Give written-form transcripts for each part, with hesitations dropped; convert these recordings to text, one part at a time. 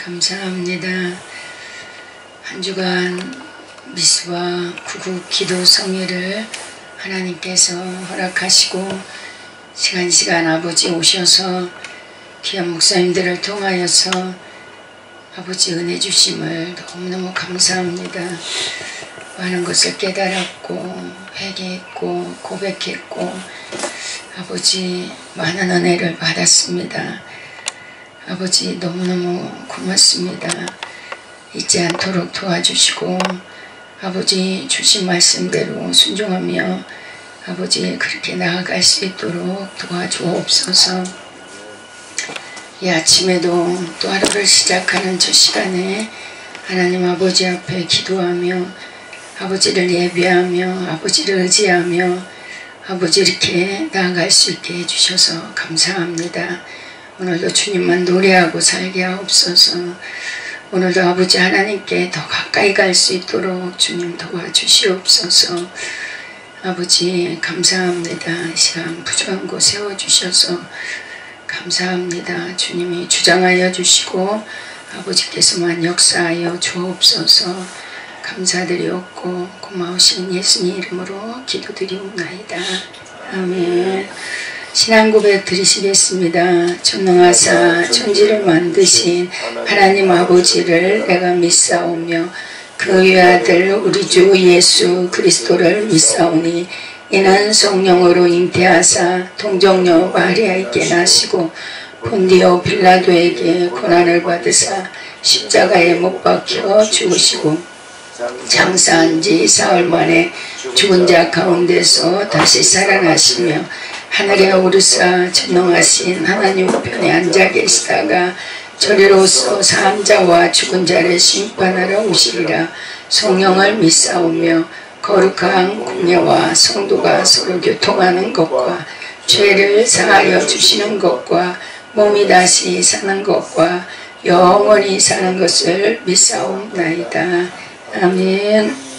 감사합니다. 한 주간 미스와 구국 기도 성회를 하나님께서 허락하시고 시간 아버지 오셔서 귀한 목사님들을 통하여서 아버지 은혜 주심을 너무너무 감사합니다. 많은 것을 깨달았고 회개했고 고백했고 아버지 많은 은혜를 받았습니다. 아버지 너무너무 고맙습니다. 잊지 않도록 도와주시고 아버지 주신 말씀대로 순종하며 아버지 그렇게 나아갈 수 있도록 도와주옵소서. 이 아침에도 또 하루를 시작하는 저 시간에 하나님 아버지 앞에 기도하며 아버지를 예배하며 아버지를 의지하며 아버지 이렇게 나아갈 수 있게 해주셔서 감사합니다. 오늘도 주님만 노래하고 살게 하옵소서. 오늘도 아버지 하나님께 더 가까이 갈 수 있도록 주님 도와주시옵소서. 아버지 감사합니다. 이 시간 부족한 곳 세워주셔서 감사합니다. 주님이 주장하여 주시고 아버지께서만 역사하여 주옵소서. 감사드리옵고 고마우신 예수님 이름으로 기도드리옵나이다. 아멘. 신앙 고백 드리시겠습니다. 전능하사 천지를 만드신 하나님 아버지를 내가 믿사오며 그 외아들 우리 주 예수 그리스도를 믿사오니 이는 성령으로 잉태하사 동정녀 마리아에게 나시고 본디오 빌라도에게 고난을 받으사 십자가에 못 박혀 죽으시고 장사한 지 사흘 만에 죽은 자 가운데서 다시 살아나시며 하늘에 오르사 전능하신 하나님 우편에 앉아 계시다가 저리로서 사한 자와 죽은 자를 심판하러 오시리라. 성령을 믿사오며 거룩한 공예와 성도가 서로 교통하는 것과 죄를 사하여 주시는 것과 몸이 다시 사는 것과 영원히 사는 것을 믿사옵나이다. 아멘.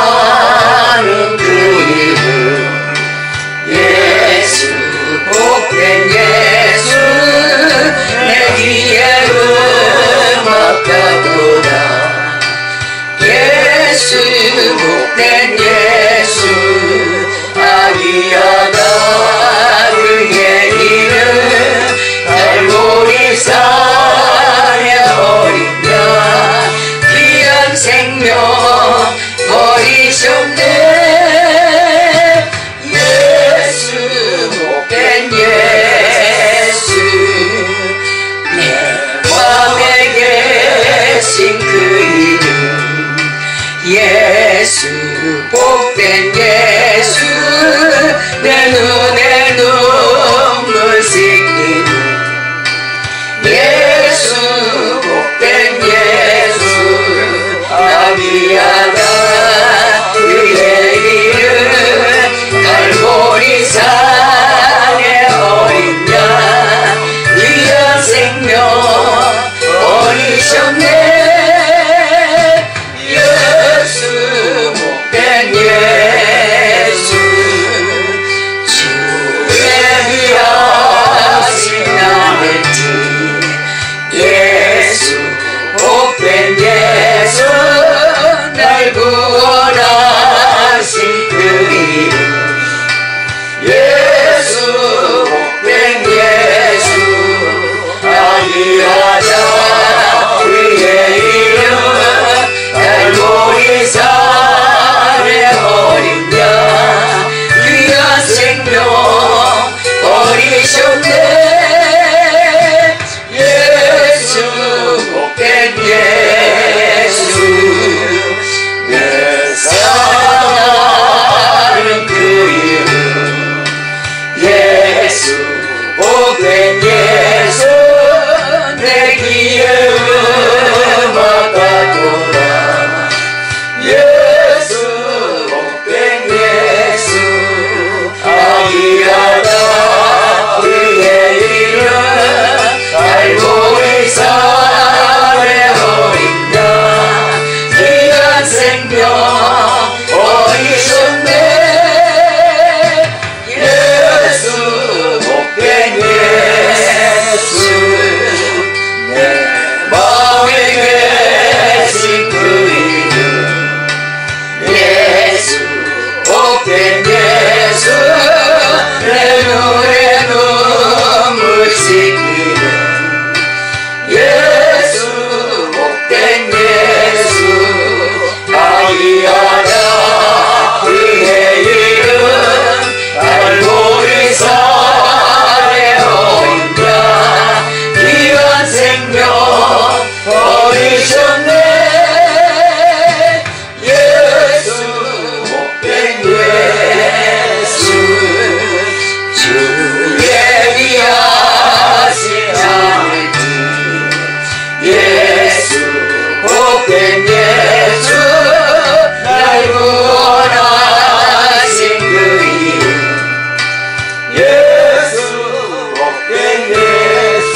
사랑하는 그 이름 예수 복된 예수 내 귀에 음악하도다. 예수 복된 예수 아기야다. 그의 이름 갈보리 산에 어린 양 귀한 생명 버리셨네. 예수 복된 예수 내 맘에 계신 그 이름 예수 복된 예수 내 눈에 눈물 씻기는 예수 복된 예수 아비야다. 그의 이름 갈보리 산에 어린 양 귀한 생명 버리셨네. 예수 복된 예수 주의 귀하신 남의 주 예수 복된 예수 날 구원하신 그 이름 예수 복된 예수 아기하자. 그의 이름 갈보리 산에 어린 양 귀한 생명 버리셨네. 예수 복된 예수 내 생명 버리셨네. 예수 복된 예수 내 마음에 계신 그 이름 예수 복된 예수 내 눈에 눈물 씻기는 예수 복된 예수 아기하다 그의 이름 갈보리 산에 어린 자 귀한 생명 버리셨네. 예수 복된 예수 주 예비하신 하늘님 예수 복된 예수 날 구원하신 그 이름 예수 복된 예수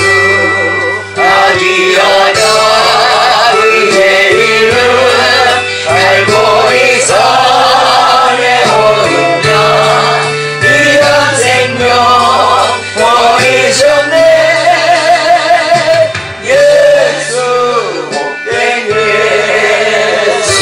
아기하다 그의 이름 갈보리 산에 어린 자 귀한 생명 버리셨네. 예수 복된 예수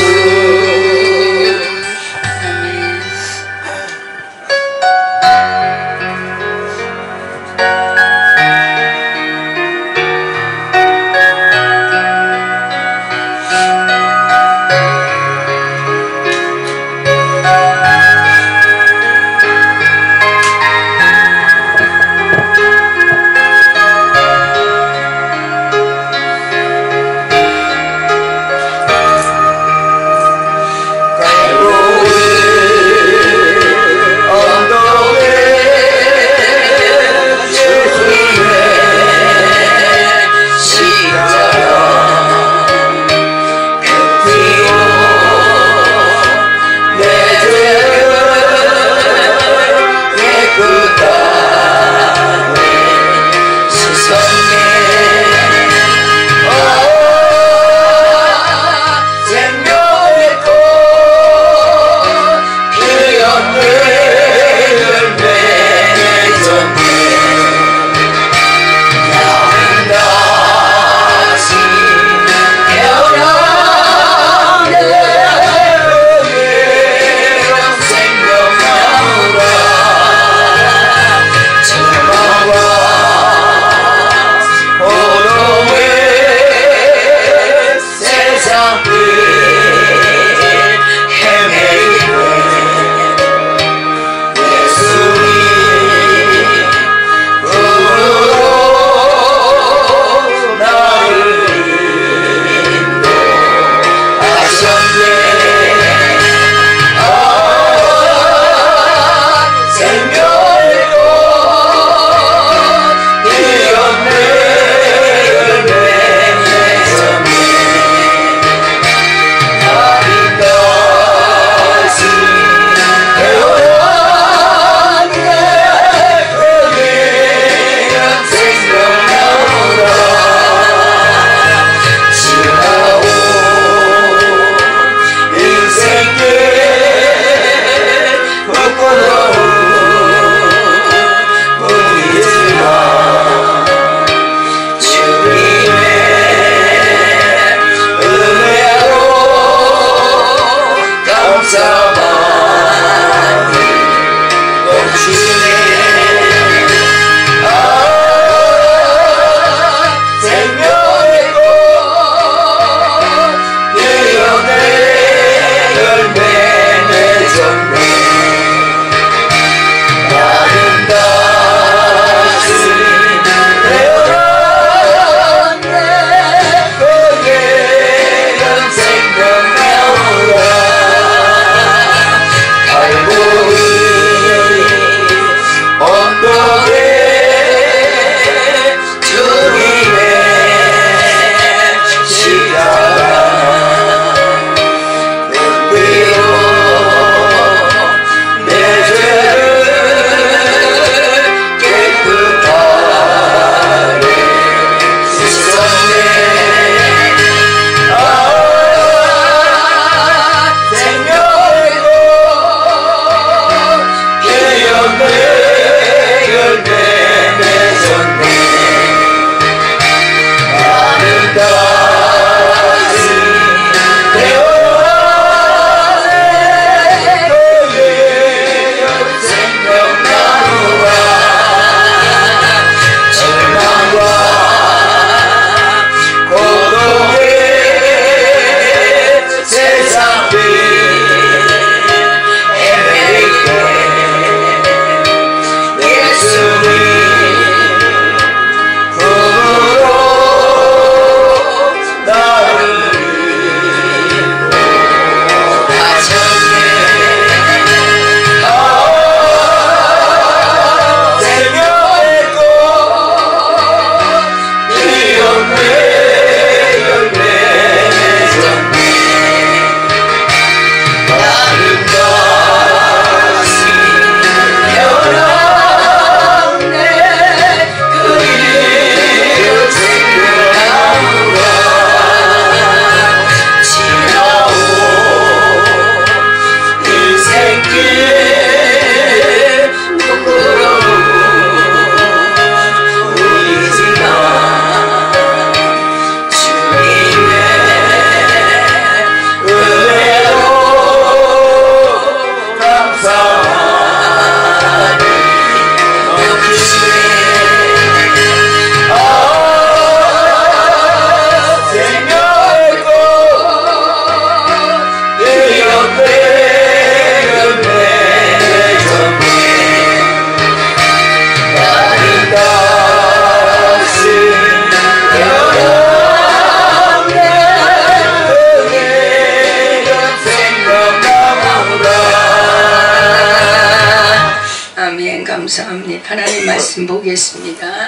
감사합니다. 하나님 말씀 보겠습니다.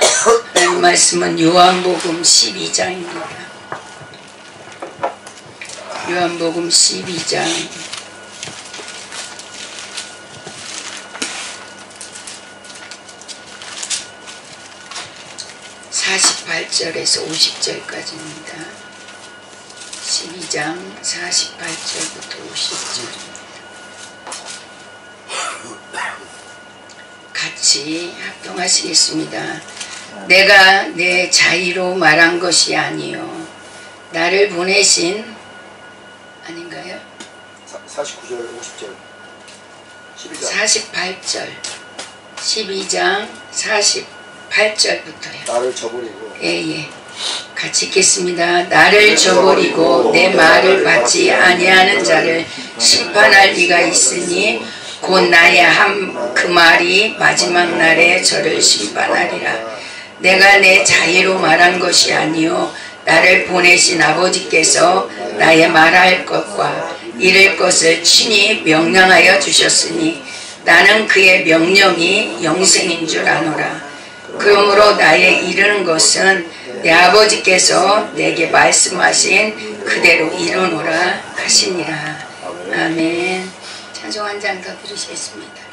하나님 말씀은 요한복음 12장입니다. 요한복음 12장 48절에서 50절까지입니다. 12장 48절부터 50절입니다. 같이 합동하시겠습니다. 내가 내 자의로 말한 것이 아니요 나를 보내신 아닌가요? 49절 50절 48절 12장 48절부터요. 나를 저버리고 예예 같이 읽겠습니다. 나를 저버리고 내 말을 받지 아니하는 자를 심판할 리가 있으니 곧 나의 한 그 말이 마지막 날에 저를 심판하리라. 내가 내 자의로 말한 것이 아니요 나를 보내신 아버지께서 나의 말할 것과 이를 것을 친히 명령하여 주셨으니 나는 그의 명령이 영생인 줄 아노라. 그러므로 나의 이르는 것은 내 아버지께서 내게 말씀하신 그대로 이루노라 하시니라. 아멘. 찬송 한 장 더 들으시겠습니다.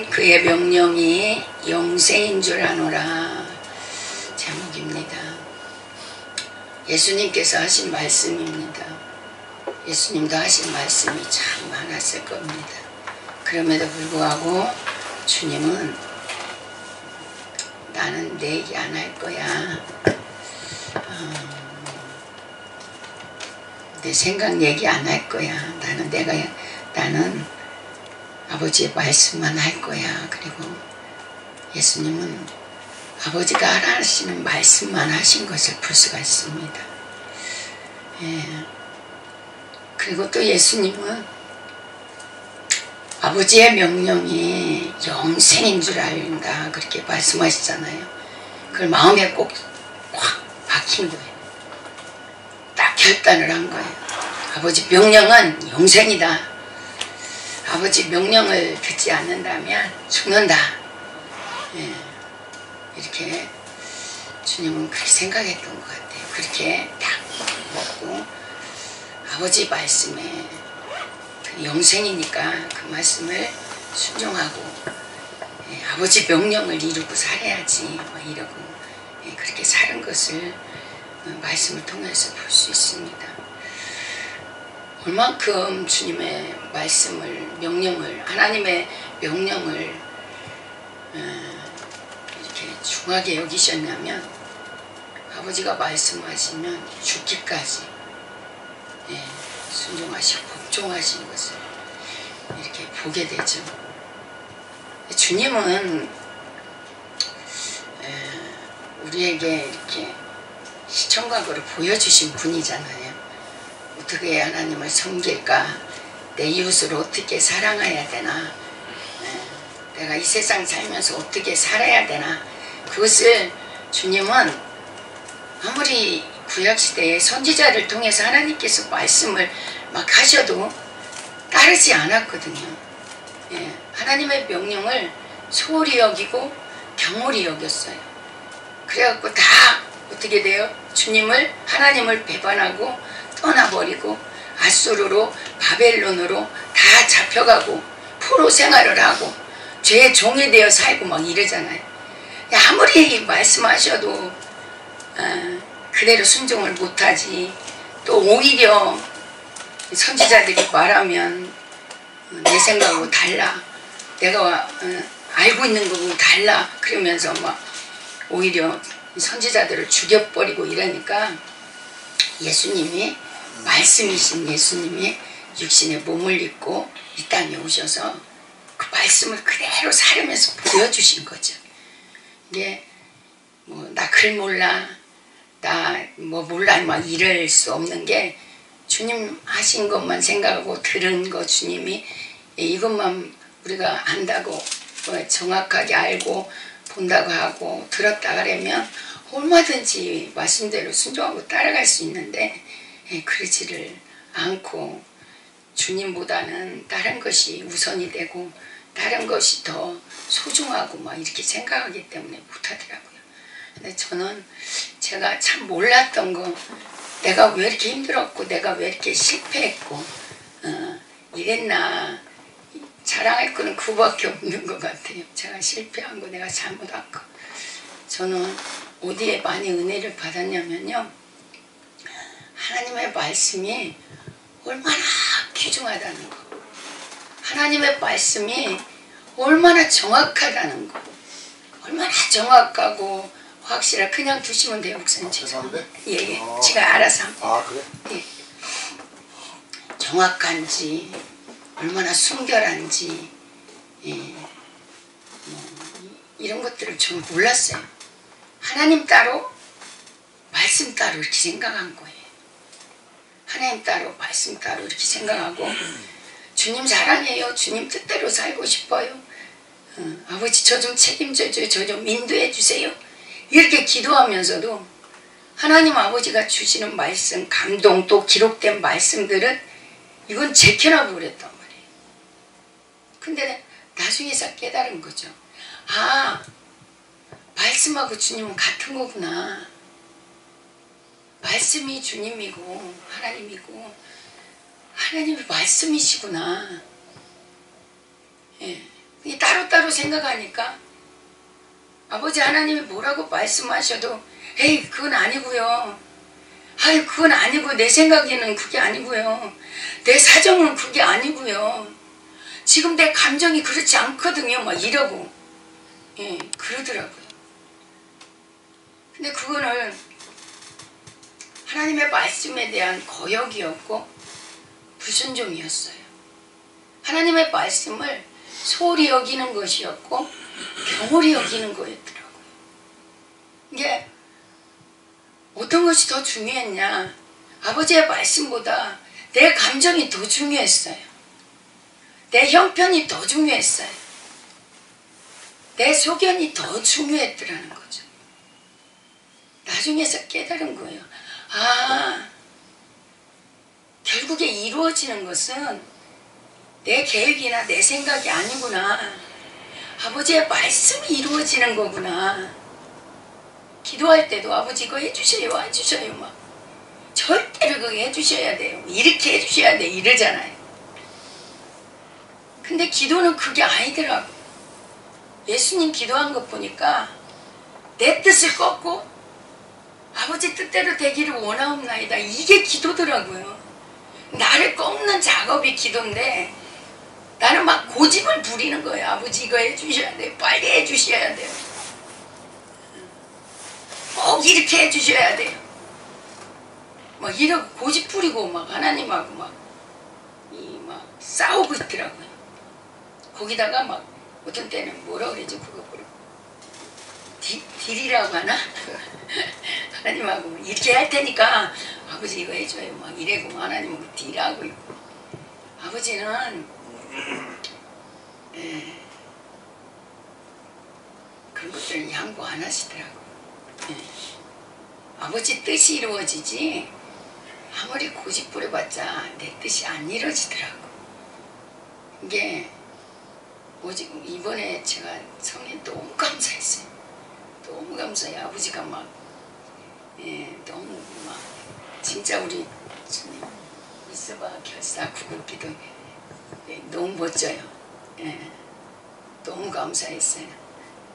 그의 명령이 영생인 줄 아노라. 제목입니다. 예수님께서 하신 말씀입니다. 예수님도 하신 말씀이 참 많았을 겁니다. 그럼에도 불구하고 주님은 나는 내 얘기 안 할 거야. 내 생각 얘기 안 할 거야. 나는 아버지의 말씀만 할 거야. 그리고 예수님은 아버지가 하시는 말씀만 하신 것을 볼 수가 있습니다. 예. 그리고 또 예수님은 아버지의 명령이 영생인 줄 알린다 그렇게 말씀하시잖아요. 그걸 마음에 꼭 확 박힌 거예요. 딱 결단을 한 거예요. 아버지 명령은 영생이다. 아버지 명령을 듣지 않는다면 죽는다. 예. 이렇게 주님은 그렇게 생각했던 것 같아요. 그렇게 딱 먹고 아버지 말씀에 영생이니까 그 말씀을 순종하고 예, 아버지 명령을 이루고 살아야지 뭐 이러고 예, 그렇게 사는 것을 말씀을 통해서 볼 수 있습니다. 얼만큼 주님의 말씀을 명령을 하나님의 명령을 이렇게 중하게 여기셨냐면 아버지가 말씀하시면 죽기까지 예, 순종하시고 복종하신 것을 이렇게 보게 되죠. 주님은 우리에게 이렇게 시청각으로 보여주신 분이잖아요. 어떻게 하나님을 섬길까? 내 이웃을 어떻게 사랑해야 되나? 내가 이 세상 살면서 어떻게 살아야 되나? 그것을 주님은 아무리 구약시대에 선지자를 통해서 하나님께서 말씀을 막 하셔도 따르지 않았거든요. 예, 하나님의 명령을 소홀히 여기고 경홀히 여겼어요. 그래갖고 다 어떻게 돼요? 주님을 하나님을 배반하고 떠나버리고 앗수르로 바벨론으로 다 잡혀가고 포로 생활을 하고 죄의 종이 되어 살고 막 이러잖아요. 아무리 말씀하셔도 그대로 순종을 못하지. 또 오히려 선지자들이 말하면 내 생각하고 달라. 내가 알고 있는 거하고 달라. 그러면서 막 오히려 선지자들을 죽여버리고 이러니까 예수님이 말씀이신 예수님이 육신에 몸을 입고 이 땅에 오셔서 그 말씀을 그대로 살으면서 보여주신 거죠. 이게 뭐 나 글 몰라 나 뭐 몰라 막 이럴 수 없는 게 주님 하신 것만 생각하고 들은 거 주님이 이것만 우리가 안다고 정확하게 알고 본다고 하고 들었다 그러면 얼마든지 말씀대로 순종하고 따라갈 수 있는데 그러지를 않고 주님보다는 다른 것이 우선이 되고 다른 것이 더 소중하고 막 이렇게 생각하기 때문에 못하더라고요. 근데 저는 제가 참 몰랐던 거 내가 왜 이렇게 힘들었고 내가 왜 이렇게 실패했고 이랬나 자랑할 거는 그거밖에 없는 것 같아요. 제가 실패한 거 내가 잘못한 거 저는 어디에 많이 은혜를 받았냐면요 하나님의 말씀이 얼마나 귀중하다는 거 하나님의 말씀이 얼마나 정확하다는 거 얼마나 정확하고 확실하 그냥 두시면 돼요 목사님. 죄송합니다. 예, 제가 알아서 합니다. 그래? 예. 정확한지 얼마나 순결한지 예. 이런 것들을 좀 몰랐어요. 하나님 따로 말씀 따로 이렇게 생각한 거예요. 하나님 따로 말씀 따로 이렇게 생각하고 주님 사랑해요. 주님 뜻대로 살고 싶어요. 아버지 저 좀 책임져줘요. 저 좀 인도해 주세요. 이렇게 기도하면서도 하나님 아버지가 주시는 말씀 감동 또 기록된 말씀들은 이건 제껴놔 버렸단 말이에요. 근데 나중에서 깨달은 거죠. 아 말씀하고 주님은 같은 거구나. 말씀이 주님이고 하나님이고 하나님이 말씀이시구나. 예. 따로따로 생각하니까 아버지 하나님이 뭐라고 말씀하셔도 에이 그건 아니고요. 아유 그건 아니고 내 생각에는 그게 아니고요. 내 사정은 그게 아니고요. 지금 내 감정이 그렇지 않거든요. 막 이러고 예, 그러더라고요. 근데 그거는 하나님의 말씀에 대한 거역이었고 불순종이었어요. 하나님의 말씀을 소홀히 여기는 것이었고 경홀히 여기는 거였더라고요. 이게 어떤 것이 더 중요했냐 아버지의 말씀보다 내 감정이 더 중요했어요. 내 형편이 더 중요했어요. 내 소견이 더 중요했더라는 거죠. 나중에서 깨달은 거예요. 아, 결국에 이루어지는 것은 내 계획이나 내 생각이 아니구나. 아버지의 말씀이 이루어지는 거구나. 기도할 때도 아버지 이거 해주셔요, 해주셔요 막. 절대로 그거 해주셔야 돼요. 이렇게 해주셔야 돼 이러잖아요. 근데 기도는 그게 아니더라고. 예수님 기도한 것 보니까 내 뜻을 꺾고 아버지 뜻대로 되기를 원하옵나이다. 이게 기도더라고요. 나를 꺾는 작업이 기도인데 나는 막 고집을 부리는 거예요. 아버지 이거 해주셔야 돼요. 빨리 해주셔야 돼요. 꼭 이렇게 해주셔야 돼요. 막 이러고 고집 부리고 막 하나님하고 막 싸우고 있더라고요. 거기다가 막 어떤 때는 뭐라 그러죠? 그거 딜이라고 하나? 하나님하고 이렇게 할 테니까 아버지 이거 해줘요. 막 이래고 하나님하고 딜하고 있고. 아버지는 그런 것들을 양보 안 하시더라고. 아버지 뜻이 이루어지지 아무리 고집 부려봤자 내 뜻이 안 이루어지더라고. 이게 오직 이번에 제가 성령 너무 감사했어요. 너무 감사해요. 아버지가 막 너무 막 진짜 우리 주님 있어봐 결사 구급기도 너무 멋져요. 너무 감사했어요.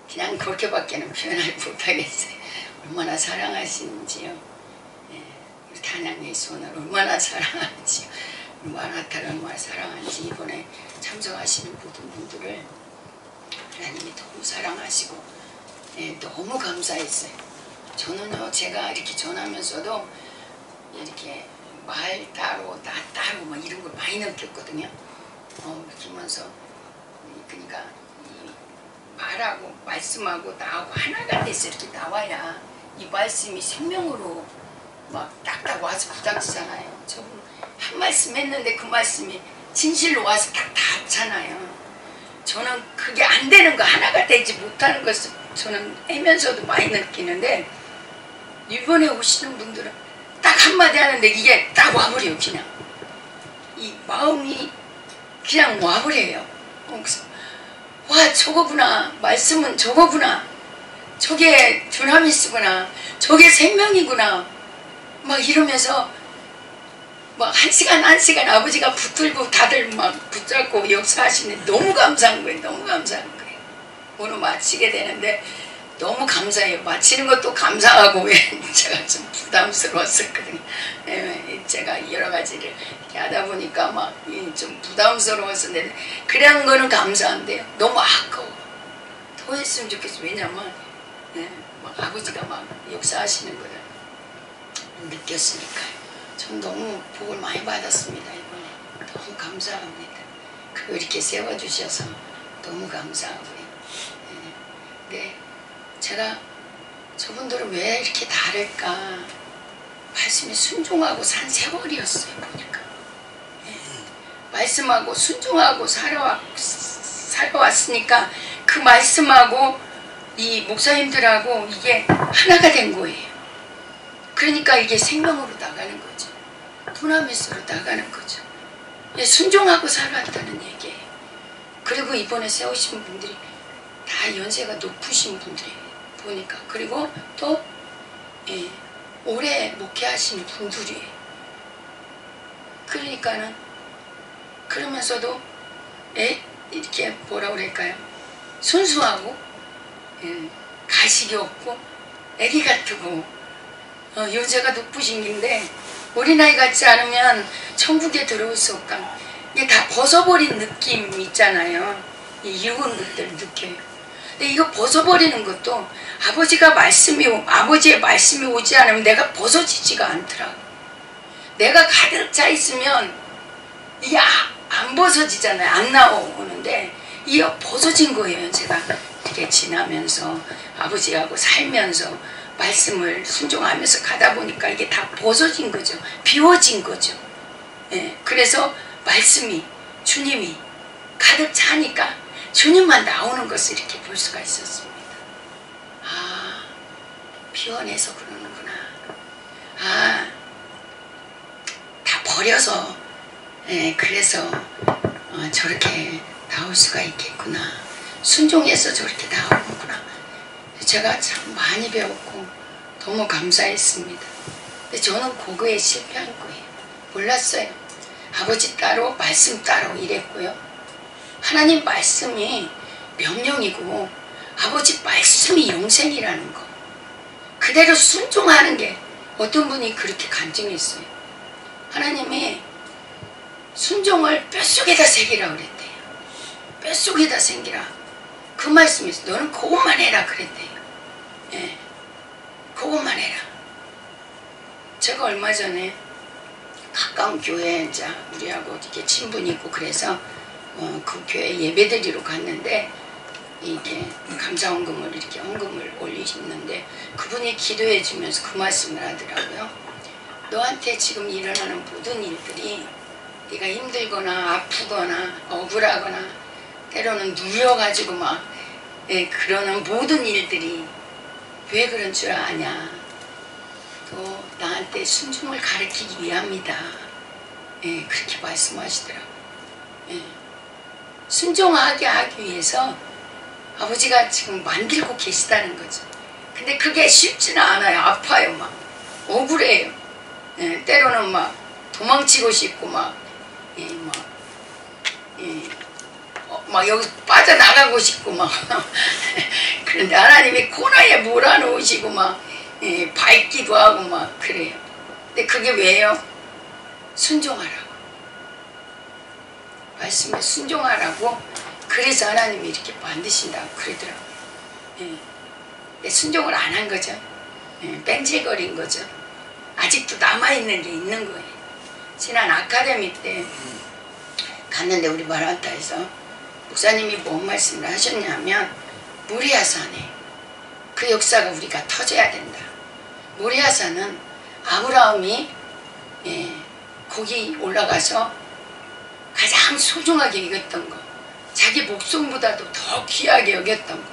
그냥 그렇게밖에는 표현을 못하겠어요. 얼마나 사랑하시는지요. 우리 단양의 손을 얼마나 사랑하는지요. 마라타를 얼마나 사랑하는지 이번에 참석하시는 모든 분들을 하나님이 너무 사랑하시고 너무 감사했어요. 저는요 제가 이렇게 전하면서도 이렇게 말 따로 나 따로 막 이런 걸 많이 느꼈거든요. 그러면서 그러니까 이 말하고 말씀하고 나하고 하나가 돼서 이렇게 나와야 이 말씀이 생명으로 막 딱딱 와서 부닥치잖아요. 저분 한 말씀 했는데 그 말씀이 진실로 와서 딱 닿잖아요. 저는 그게 안 되는 거 하나가 되지 못하는 것을 저는 하면서도 많이 느끼는데 이번에 오시는 분들은 딱 한마디 하는데 이게 딱 와버려요. 그냥 이 마음이 그냥 와버려요. 와 저거구나. 말씀은 저거구나. 저게 두나미스구나. 저게 생명이구나. 막 이러면서 막 한 시간 아버지가 붙들고 다들 막 붙잡고 역사하시는 너무 감사한 거예요. 너무 감사한 거예요. 오늘 마치게 되는데 너무 감사해요. 마치는 것도 감사하고 제가 좀 부담스러웠었거든요. 제가 여러 가지를 이렇게 하다 보니까 막 좀 부담스러웠었는데 그런 거는 감사한데요. 너무 아까워. 더 했으면 좋겠어요. 왜냐면 막 아버지가 막 역사하시는 거를 느꼈으니까요. 전 너무 복을 많이 받았습니다. 이번에 너무 감사합니다. 그리고 이렇게 세워주셔서 너무 감사하고요. 네, 제가 저분들은 왜 이렇게 다를까? 말씀에 순종하고 산 세월이었어요. 보니까 말씀하고 순종하고 살아왔으니까 그 말씀하고 이 목사님들하고 이게 하나가 된 거예요. 그러니까 이게 생명으로 나가는 거죠. 두나미스로 나가는 거죠. 순종하고 살아왔다는 얘기예요. 그리고 이번에 세우신 분들이 다 연세가 높으신 분들이에요. 보니까. 그리고 또 오래 목회하신 분들이에요. 그러니까는 그러면서도 이렇게 뭐라 그럴까요? 순수하고 가식이 없고 애기 같고 연세가 높으신 긴데 어린아이 같지 않으면 천국에 들어올 수 없다. 이게 다 벗어버린 느낌 있잖아요. 이 육은 것들 느껴요. 근데 이거 벗어버리는 것도 아버지의 말씀이 오지 않으면 내가 벗어지지가 않더라고. 내가 가득 차 있으면 이게 안 벗어지잖아요. 안 나오는데 이게 벗어진 거예요. 제가 이렇게 지나면서 아버지하고 살면서 말씀을 순종하면서 가다 보니까 이게 다 벗어진 거죠. 비워진 거죠. 예, 그래서 말씀이 주님이 가득 차니까 주님만 나오는 것을 이렇게 볼 수가 있었습니다. 아, 피곤해서 그러는구나. 아, 다 버려서 그래서 저렇게 나올 수가 있겠구나. 순종해서 저렇게 나오는구나. 제가 참 많이 배웠고 너무 감사했습니다. 근데 저는 그거에 실패한 거예요. 몰랐어요. 아버지 따로 말씀 따로 이랬고요. 하나님 말씀이 명령이고 아버지 말씀이 영생이라는 거. 그대로 순종하는 게 어떤 분이 그렇게 간증했어요. 하나님이 순종을 뼛속에다 새기라 그랬대요. 뼛속에다 새기라. 그 말씀에서 너는 그것만 해라 그랬대요. 예, 그것만 해라. 제가 얼마 전에 가까운 교회에 이제 우리하고 이렇게 친분이 있고 그래서 그 교회 예배드리러 갔는데 이렇게 감사헌금을 이렇게 헌금을 올리시는데 그분이 기도해 주면서 그 말씀을 하더라고요. 너한테 지금 일어나는 모든 일들이 네가 힘들거나 아프거나 억울하거나 때로는 눌려가지고 막 그러는 모든 일들이 왜 그런 줄 아냐. 또 나한테 순종을 가르치기 위함이다. 그렇게 말씀하시더라고요. 순종하게 하기 위해서 아버지가 지금 만들고 계시다는 거죠. 근데 그게 쉽지는 않아요. 아파요. 막 억울해요. 때로는 막 도망치고 싶고 막 여기서 빠져나가고 싶고 막 그런데 하나님이 코너에 몰아놓으시고 막 밟기도 하고 막 그래요. 근데 그게 왜요? 순종하라고. 말씀에 순종하라고. 그래서 하나님이 이렇게 만드신다고 그러더라고요. 순종을 안 한 거죠. 뺀질거린 거죠. 아직도 남아있는 게 있는 거예요. 지난 아카데미 때 갔는데 우리 마라타에서 목사님이 뭔 말씀을 하셨냐면 모리아산에 그 역사가 우리가 터져야 된다. 모리아산은 아브라함이 거기 올라가서 가장 소중하게 여겼던 거, 자기 목숨보다도 더 귀하게 여겼던 거,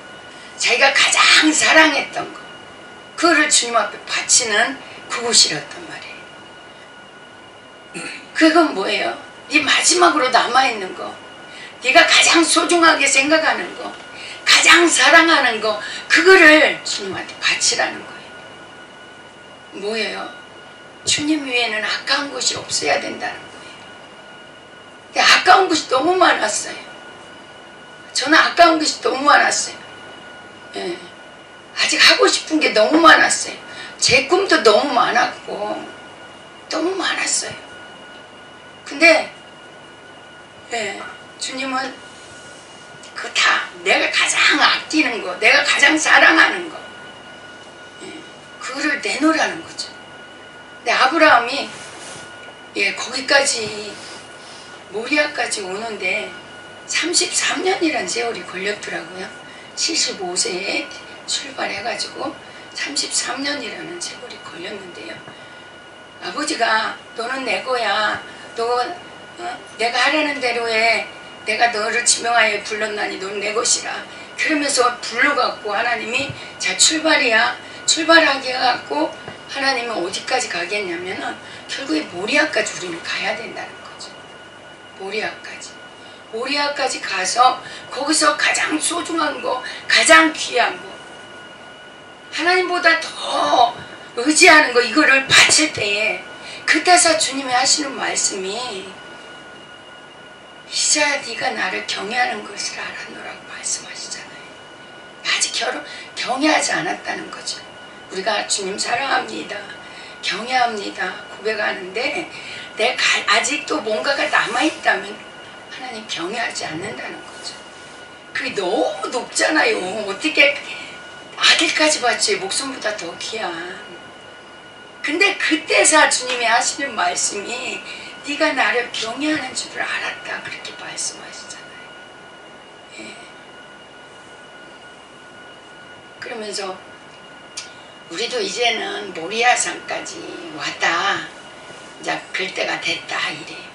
자기가 가장 사랑했던 거, 그거를 주님 앞에 바치는 그곳이었단 말이에요. 그건 뭐예요? 네 마지막으로 남아있는 거, 네가 가장 소중하게 생각하는 거, 가장 사랑하는 거, 그거를 주님한테 바치라는 거예요. 뭐예요? 주님 위에는 아까운 것이 없어야 된다는 거예요. 근데 아까운 것이 너무 많았어요. 저는 아까운 것이 너무 많았어요. 아직 하고 싶은 게 너무 많았어요. 제 꿈도 너무 많았고 너무 많았어요. 근데 주님은 그 다 내가 가장 아끼는 거, 내가 가장 사랑하는 거, 그거를 내놓으라는 거죠. 근데 아브라함이 거기까지 모리아까지 오는데 33년이란 세월이 걸렸더라고요. 75세에 출발해가지고 33년이라는 세월이 걸렸는데요. 아버지가 너는 내 거야. 너 내가 하라는 대로 해. 내가 너를 지명하여 불렀나니 너는 내 것이라. 그러면서 불러갖고 하나님이 자 출발이야. 출발하게 해갖고 하나님은 어디까지 가겠냐면은 결국에 모리아까지 우리는 가야 된다는 거죠. 모리아까지 가서 거기서 가장 소중한 거, 가장 귀한 거, 하나님보다 더 의지하는 거, 이거를 바칠 때에 그때서 주님이 하시는 말씀이 이제야 네가 나를 경외하는 것을 알았노라고 말씀하시잖아요. 아직 경외하지 않았다는 거죠. 우리가 주님 사랑합니다, 경외합니다 고백하는데 내가 아직도 뭔가가 남아있다면 하나님 경외하지 않는다는 거죠. 그게 너무 높잖아요. 어떻게 아들까지 받지, 목숨보다 더 귀한. 근데 그때서 주님이 하시는 말씀이 네가 나를 경외하는 줄을 알았다, 그렇게 말씀하시잖아요. 그러면서 우리도 이제는 모리아산까지 왔다, 이제 글 때가 됐다 이래요.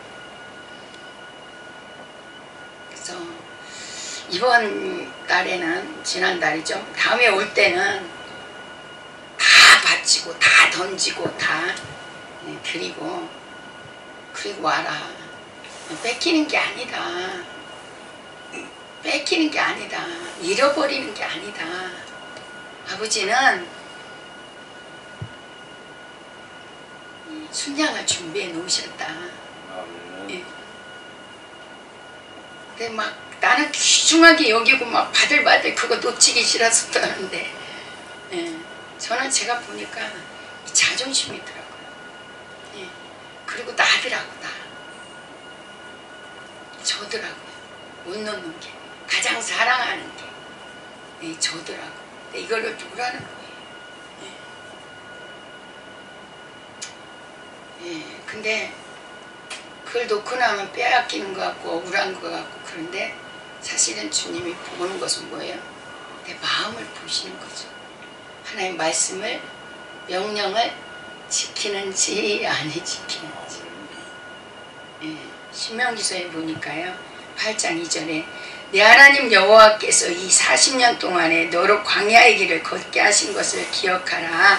그래서 이번 달에는, 지난달이죠, 다음에 올 때는 다 바치고 다 던지고 다 드리고 그리고 와라. 뺏기는 게 아니다. 뺏기는 게 아니다. 잃어버리는 게 아니다. 아버지는 순양을 준비해 놓으셨다. 예. 근데 막 나는 귀중하게 여기고 막 바들바들 그거 놓치기 싫어서 떠는데, 예. 저는 제가 보니까 이 자존심이더라고요. 예. 그리고 나더라고, 나. 저더라고요. 못 놓는 게. 가장 사랑하는 게. 예, 저더라고. 근데 이걸로 누구라는 거예요. 예. 예. 근데 그걸 놓고 나면 빼앗기는 것 같고 억울한 것 같고 그런데 사실은 주님이 보는 것은 뭐예요? 내 마음을 보시는 거죠. 하나님 말씀을, 명령을 지키는지 안 지키는지. 예, 신명기서에 보니까요 8장 2절에 내 하나님 여호와께서 이 40년 동안에 너로 광야의 길을 걷게 하신 것을 기억하라.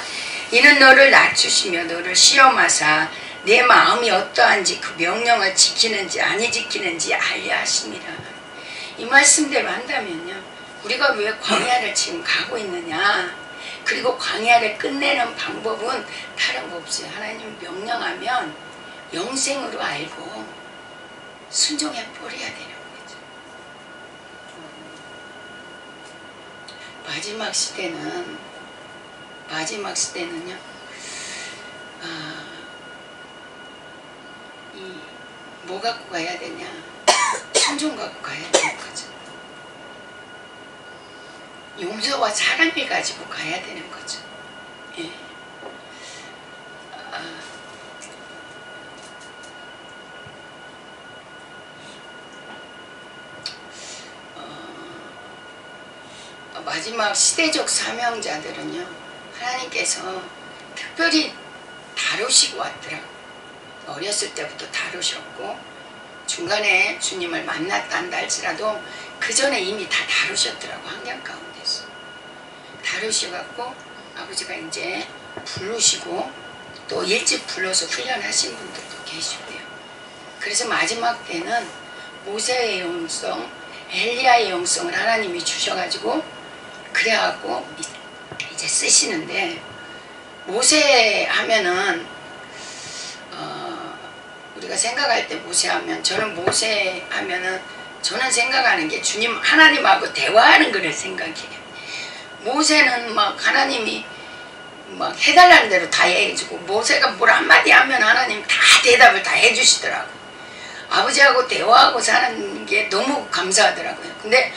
이는 너를 낮추시며 너를 시험하사 내 마음이 어떠한지 그 명령을 지키는지 아니 지키는지 알려 하심이라. 이 말씀대로 한다면요 우리가 왜 광야를 지금 가고 있느냐, 그리고 광야를 끝내는 방법은 다른 거 없어요. 하나님 명령하면 영생으로 알고 순종해 버려야 되는 거죠. 마지막 시대는요 뭐 갖고 가야 되냐, 순종 갖고 가야 되는 거죠. 용서와 사랑을 가지고 가야 되는 거죠. 예. 마지막 시대적 사명자들은요 하나님께서 특별히 다루시고 왔더라고요. 어렸을 때부터 다루셨고 중간에 주님을 만났다 한다 할지라도 그 전에 이미 다 다루셨더라고. 환경 가운데서 다루셔갖고 아버지가 이제 부르시고 또 일찍 불러서 훈련하신 분들도 계시고요. 그래서 마지막 때는 모세의 영성, 엘리야의 영성을 하나님이 주셔가지고 그래갖고 이제 쓰시는데, 모세 하면은 우리가 생각할 때 모세 하면, 저는 모세 하면은 저는 생각하는 게 주님 하나님하고 대화하는 거를 생각해요. 모세는 막 하나님이 막 해달라는 대로 다 해주고, 모세가 뭘 한마디 하면 하나님 다 대답을 다 해주시더라고. 아버지하고 대화하고 사는 게 너무 감사하더라고요. 근데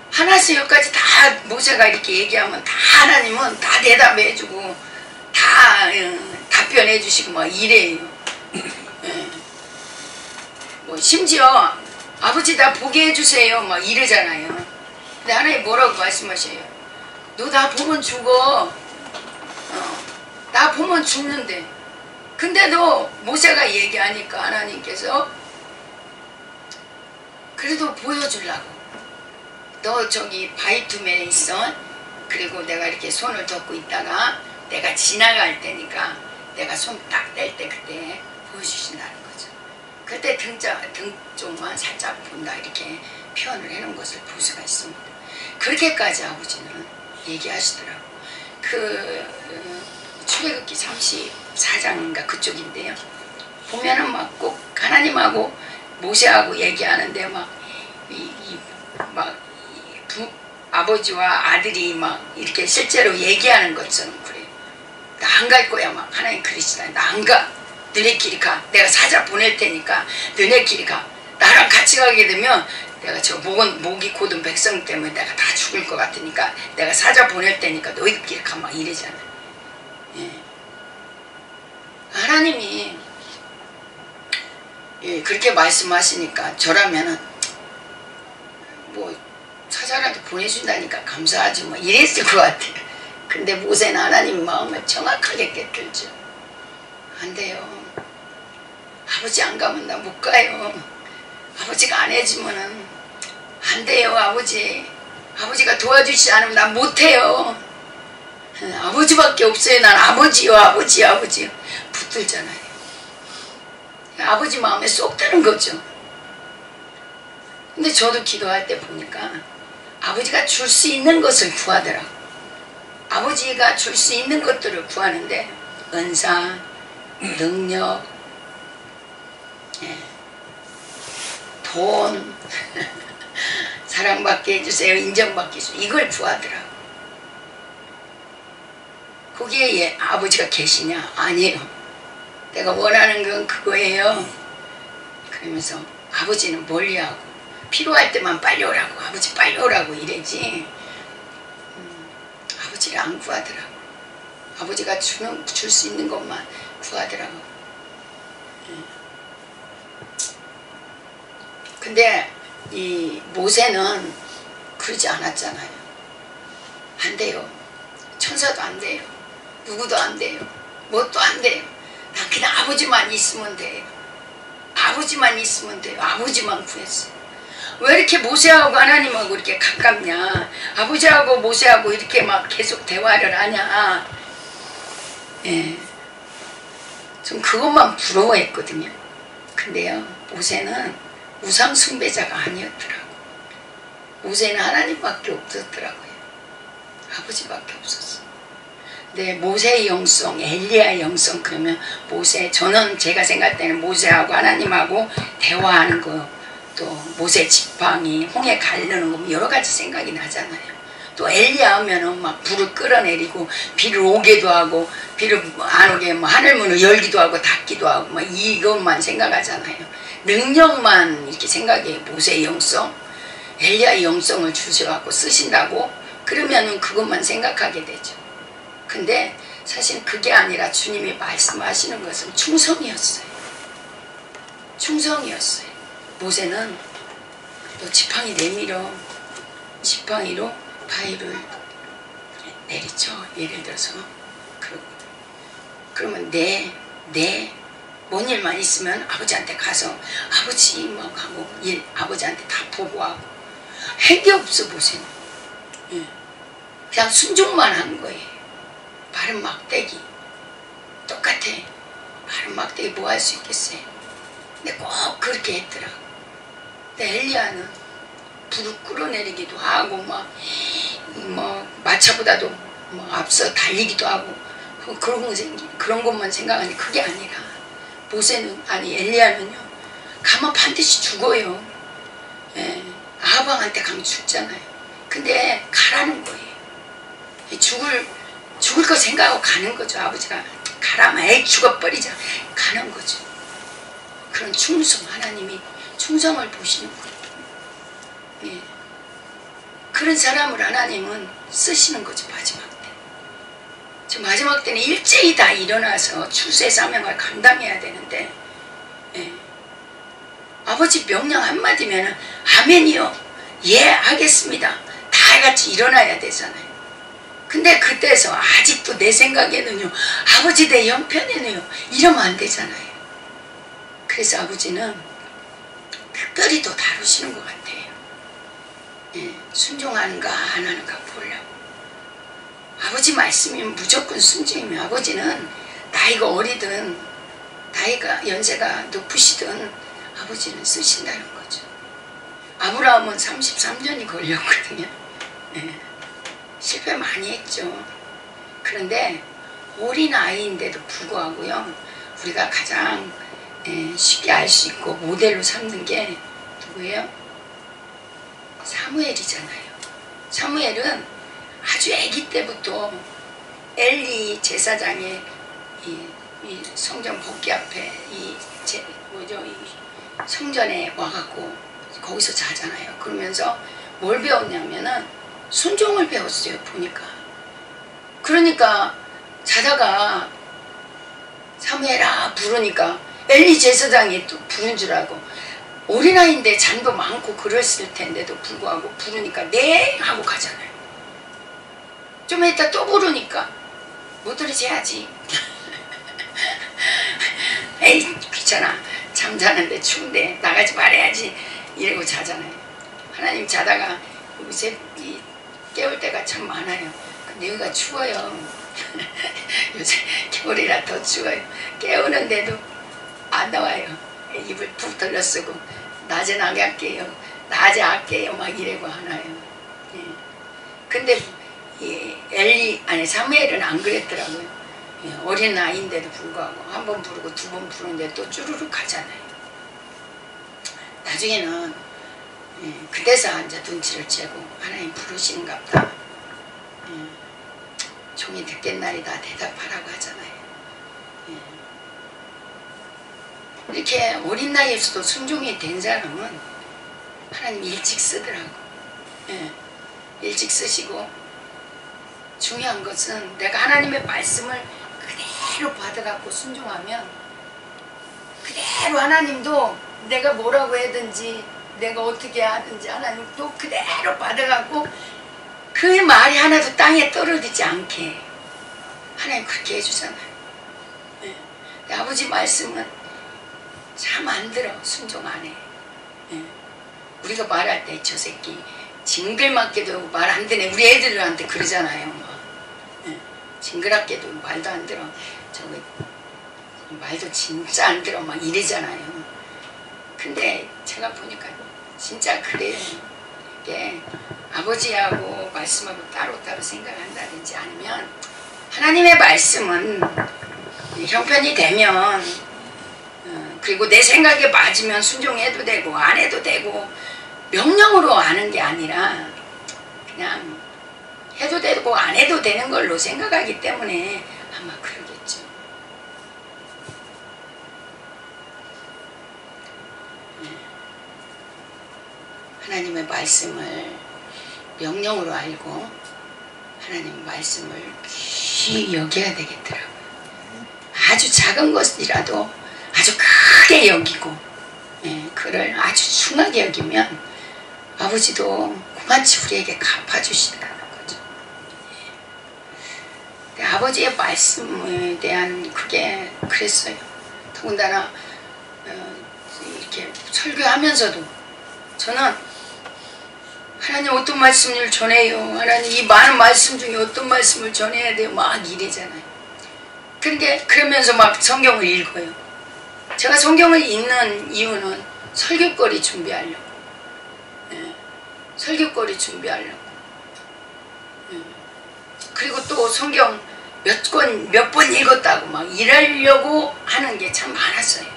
하나씩 여기까지 다 모세가 이렇게 얘기하면 다 하나님은 다 대답해주고 다 답변해주시고 막 이래요. 뭐 심지어 아버지 나 보게 해주세요 막 이러잖아요. 근데 하나님 뭐라고 말씀하셔요? 너 나 보면 죽어. 나 보면 죽는데. 근데도 모세가 얘기하니까 하나님께서 그래도 보여주려고. 너 저기 바위틈에 있어. 그리고 내가 이렇게 손을 덮고 있다가 내가 지나갈 때니까 내가 손 딱 뗄 때 그때 보여주신다는 거죠. 그때 등 쪽만 살짝 본다 이렇게 표현을 해놓은 것을 볼 수가 있습니다. 그렇게까지 아버지는 얘기하시더라고. 출애굽기 34장인가 그쪽인데요. 보면은 막 꼭 하나님하고 모세하고 얘기하는데 아버지와 아들이 막 이렇게 실제로 얘기하는 것처럼 그래요. 나 안 갈 거야 막 하나님 그러시다. 나 안 가. 너네끼리 가. 내가 사자 보낼 테니까 너네끼리 가. 나랑 같이 가게 되면 내가 저 목이 곧은 백성 때문에 내가 다 죽을 것 같으니까 내가 사자 보낼 테니까 너희끼리 가 막 이러잖아. 예. 하나님이 그렇게 말씀하시니까 저라면은 뭐 사자라도 보내준다니까 감사하지 뭐 이랬을 것 같아요. 근데 모세는 하나님 마음을 정확하게 깨뜨리죠. 안 돼요. 아버지 안 가면 나 못 가요. 아버지가 안 해주면은 안 돼요, 아버지. 아버지가 도와주시지 않으면 난 못해요. 아버지밖에 없어요. 난 아버지요, 아버지요, 아버지요. 붙들잖아요. 아버지 마음에 쏙 드는 거죠. 근데 저도 기도할 때 보니까 아버지가 줄 수 있는 것을 구하더라고. 아버지가 줄 수 있는 것들을 구하는데 은사, 능력, 돈, 사랑받게 해주세요, 인정받게 해주세요. 이걸 구하더라고. 거기에 아버지가 계시냐? 아니에요. 내가 원하는 건 그거예요. 그러면서 아버지는 멀리하고 필요할 때만 빨리 오라고, 아버지 빨리 오라고 이래지 아버지를 안 구하더라고. 아버지가 줄 수 있는 것만 구하더라고. 근데 이 모세는 그러지 않았잖아요. 안 돼요. 천사도 안 돼요. 누구도 안 돼요. 뭣도 안 돼요. 난 그냥 아버지만 있으면 돼요. 아버지만 있으면 돼요. 아버지만 구했어요. 왜 이렇게 모세하고 하나님하고 이렇게 가깝냐? 아버지하고 모세하고 이렇게 막 계속 대화를 하냐? 예. 좀 그것만 부러워했거든요. 근데요, 모세는 우상 숭배자가 아니었더라고. 모세는 하나님밖에 없었더라고요. 아버지밖에 없었어. 근데 모세의 영성, 엘리야의 영성, 그러면 모세, 저는 제가 생각할 때는 모세하고 하나님하고 대화하는 거, 또 모세 지팡이, 홍해 가르는 거 여러 가지 생각이 나잖아요. 또 엘리야 하면은 막 불을 끌어내리고 비를 오게도 하고 비를 안 오게 뭐 하늘문을 열기도 하고 닫기도 하고 막 이것만 생각하잖아요. 능력만 이렇게 생각해요. 모세의 영성, 엘리야의 영성을 주셔갖고 쓰신다고 그러면은 그것만 생각하게 되죠. 근데 사실 그게 아니라 주님이 말씀하시는 것은 충성이었어요. 충성이었어요. 모세는 또 지팡이 내밀어 지팡이로 바위를 내리죠. 예를 들어서 그러면 뭔 일만 있으면 아버지한테 가서 아버지 막 하고 일 아버지한테 다 보고하고 한 게 없어. 모세는 그냥 순종만 한 거예요. 마른 막대기 똑같아. 마른 막대기 뭐 할 수 있겠어요. 근데 꼭 그렇게 했더라고. 근데 엘리야는 불을 끌어내리기도 하고 막 마차보다도 뭐 앞서 달리기도 하고 그런 것만 생각하는데 그게 아니라 모세는 엘리야는요 가면 반드시 죽어요. 예, 아합왕한테 가면 죽잖아요. 근데 가라는 거예요. 죽을 거 생각하고 가는 거죠. 아버지가 가라면 에이 죽어버리자 가는 거죠. 그런 충성, 하나님이 충성을 보시는 거예요. 예. 그런 사람을 하나님은 쓰시는 거죠. 마지막 때. 저 마지막 때는 일제히 다 일어나서 출세 사명을 감당해야 되는데 아버지 명령 한마디면 아멘이요, 예 하겠습니다, 다 같이 일어나야 되잖아요. 근데 그때서 아직도 내 생각에는요 아버지 내 형편에는요 이러면 안 되잖아요. 그래서 아버지는 특별히 또 다루시는 것 같아요. 순종하는가 안 하는가 보려고. 아버지 말씀이면 무조건 순종이면 아버지는 나이가 어리든 나이가 연세가 높으시든 아버지는 쓰신다는 거죠. 아브라함은 33년이 걸렸거든요. 실패 많이 했죠. 그런데 어린 아이인데도 불구하고요 우리가 가장 쉽게 알 수 있고 모델로 삼는 게 누구예요? 사무엘이잖아요. 사무엘은 아주 아기 때부터 엘리 제사장의 이 성전 복귀 앞에 이 성전에 와갖고 거기서 자잖아요. 그러면서 뭘 배웠냐면은 순종을 배웠어요. 보니까. 그러니까 자다가 사무엘아 부르니까 엘리 제사장이 또 부른 줄 알고 어린아이인데 잠도 많고 그랬을 텐데도 불구하고 부르니까 네 하고 가잖아요. 좀 이따 또 부르니까 못 들으셔야지. 에이 귀찮아, 잠자는데 추운데 나가지 말아야지 이러고 자잖아요. 하나님 자다가 요새 깨울 때가 참 많아요. 근데 여기가 추워요. 요새 겨울이라 더 추워요. 깨우는데도 안 나와요. 입을 푹 돌려쓰고 낮에 나게 할게요. 낮에 할게요. 막 이래고 하나요. 예. 근데 사무엘은 안 그랬더라고요. 예. 어린 나이인데도 불구하고 한 번 부르고 두 번 부르는데 또 쭈루룩 가잖아요. 나중에는 그때서 이제 눈치를 채고 하나님 부르시는갑다. 종이 듣겠나이다 대답하라고 하잖아요. 이렇게 어린 나이에서도 순종이 된 사람은 하나님 일찍 쓰더라고. 일찍 쓰시고 중요한 것은 내가 하나님의 말씀을 그대로 받아갖고 순종하면 그대로 하나님도 내가 뭐라고 하든지 내가 어떻게 하든지 하나님도 그대로 받아갖고 그 말이 하나도 땅에 떨어지지 않게 하나님 그렇게 해주잖아요. 아버지 말씀은 참 안 들어. 순종 안 해. 우리가 말할 때 저 새끼 징글맞게도 말 안 듣네. 우리 애들한테 그러잖아요. 징그럽게도 말도 안 들어. 저거 말도 진짜 안 들어. 막 이러잖아요. 근데 제가 보니까 진짜 그래요. 이게 아버지하고 말씀하고 따로따로 생각한다든지 아니면 하나님의 말씀은 형편이 되면 그리고 내 생각에 맞으면 순종해도 되고 안 해도 되고 명령으로 하는 게 아니라 그냥 해도 되고 안 해도 되는 걸로 생각하기 때문에 아마 그러겠죠. 하나님의 말씀을 명령으로 알고 하나님의 말씀을 귀히 여겨야 되겠더라고요. 아주 작은 것이라도 아주 크게 여기고 그를 아주 중하게 여기면 아버지도 그만치 우리에게 갚아주신다는 거죠. 아버지의 말씀에 대한 그게 그랬어요. 더군다나 이렇게 설교하면서도 저는 하나님 어떤 말씀을 전해요. 하나님 이 많은 말씀 중에 어떤 말씀을 전해야 돼요. 막 이래잖아요. 그러면서 막 성경을 읽어요. 제가 성경을 읽는 이유는 설교거리 준비하려고. 설교거리 준비하려고. 그리고 또 성경 몇 번 읽었다고 막 이러려고 하는 게 참 많았어요.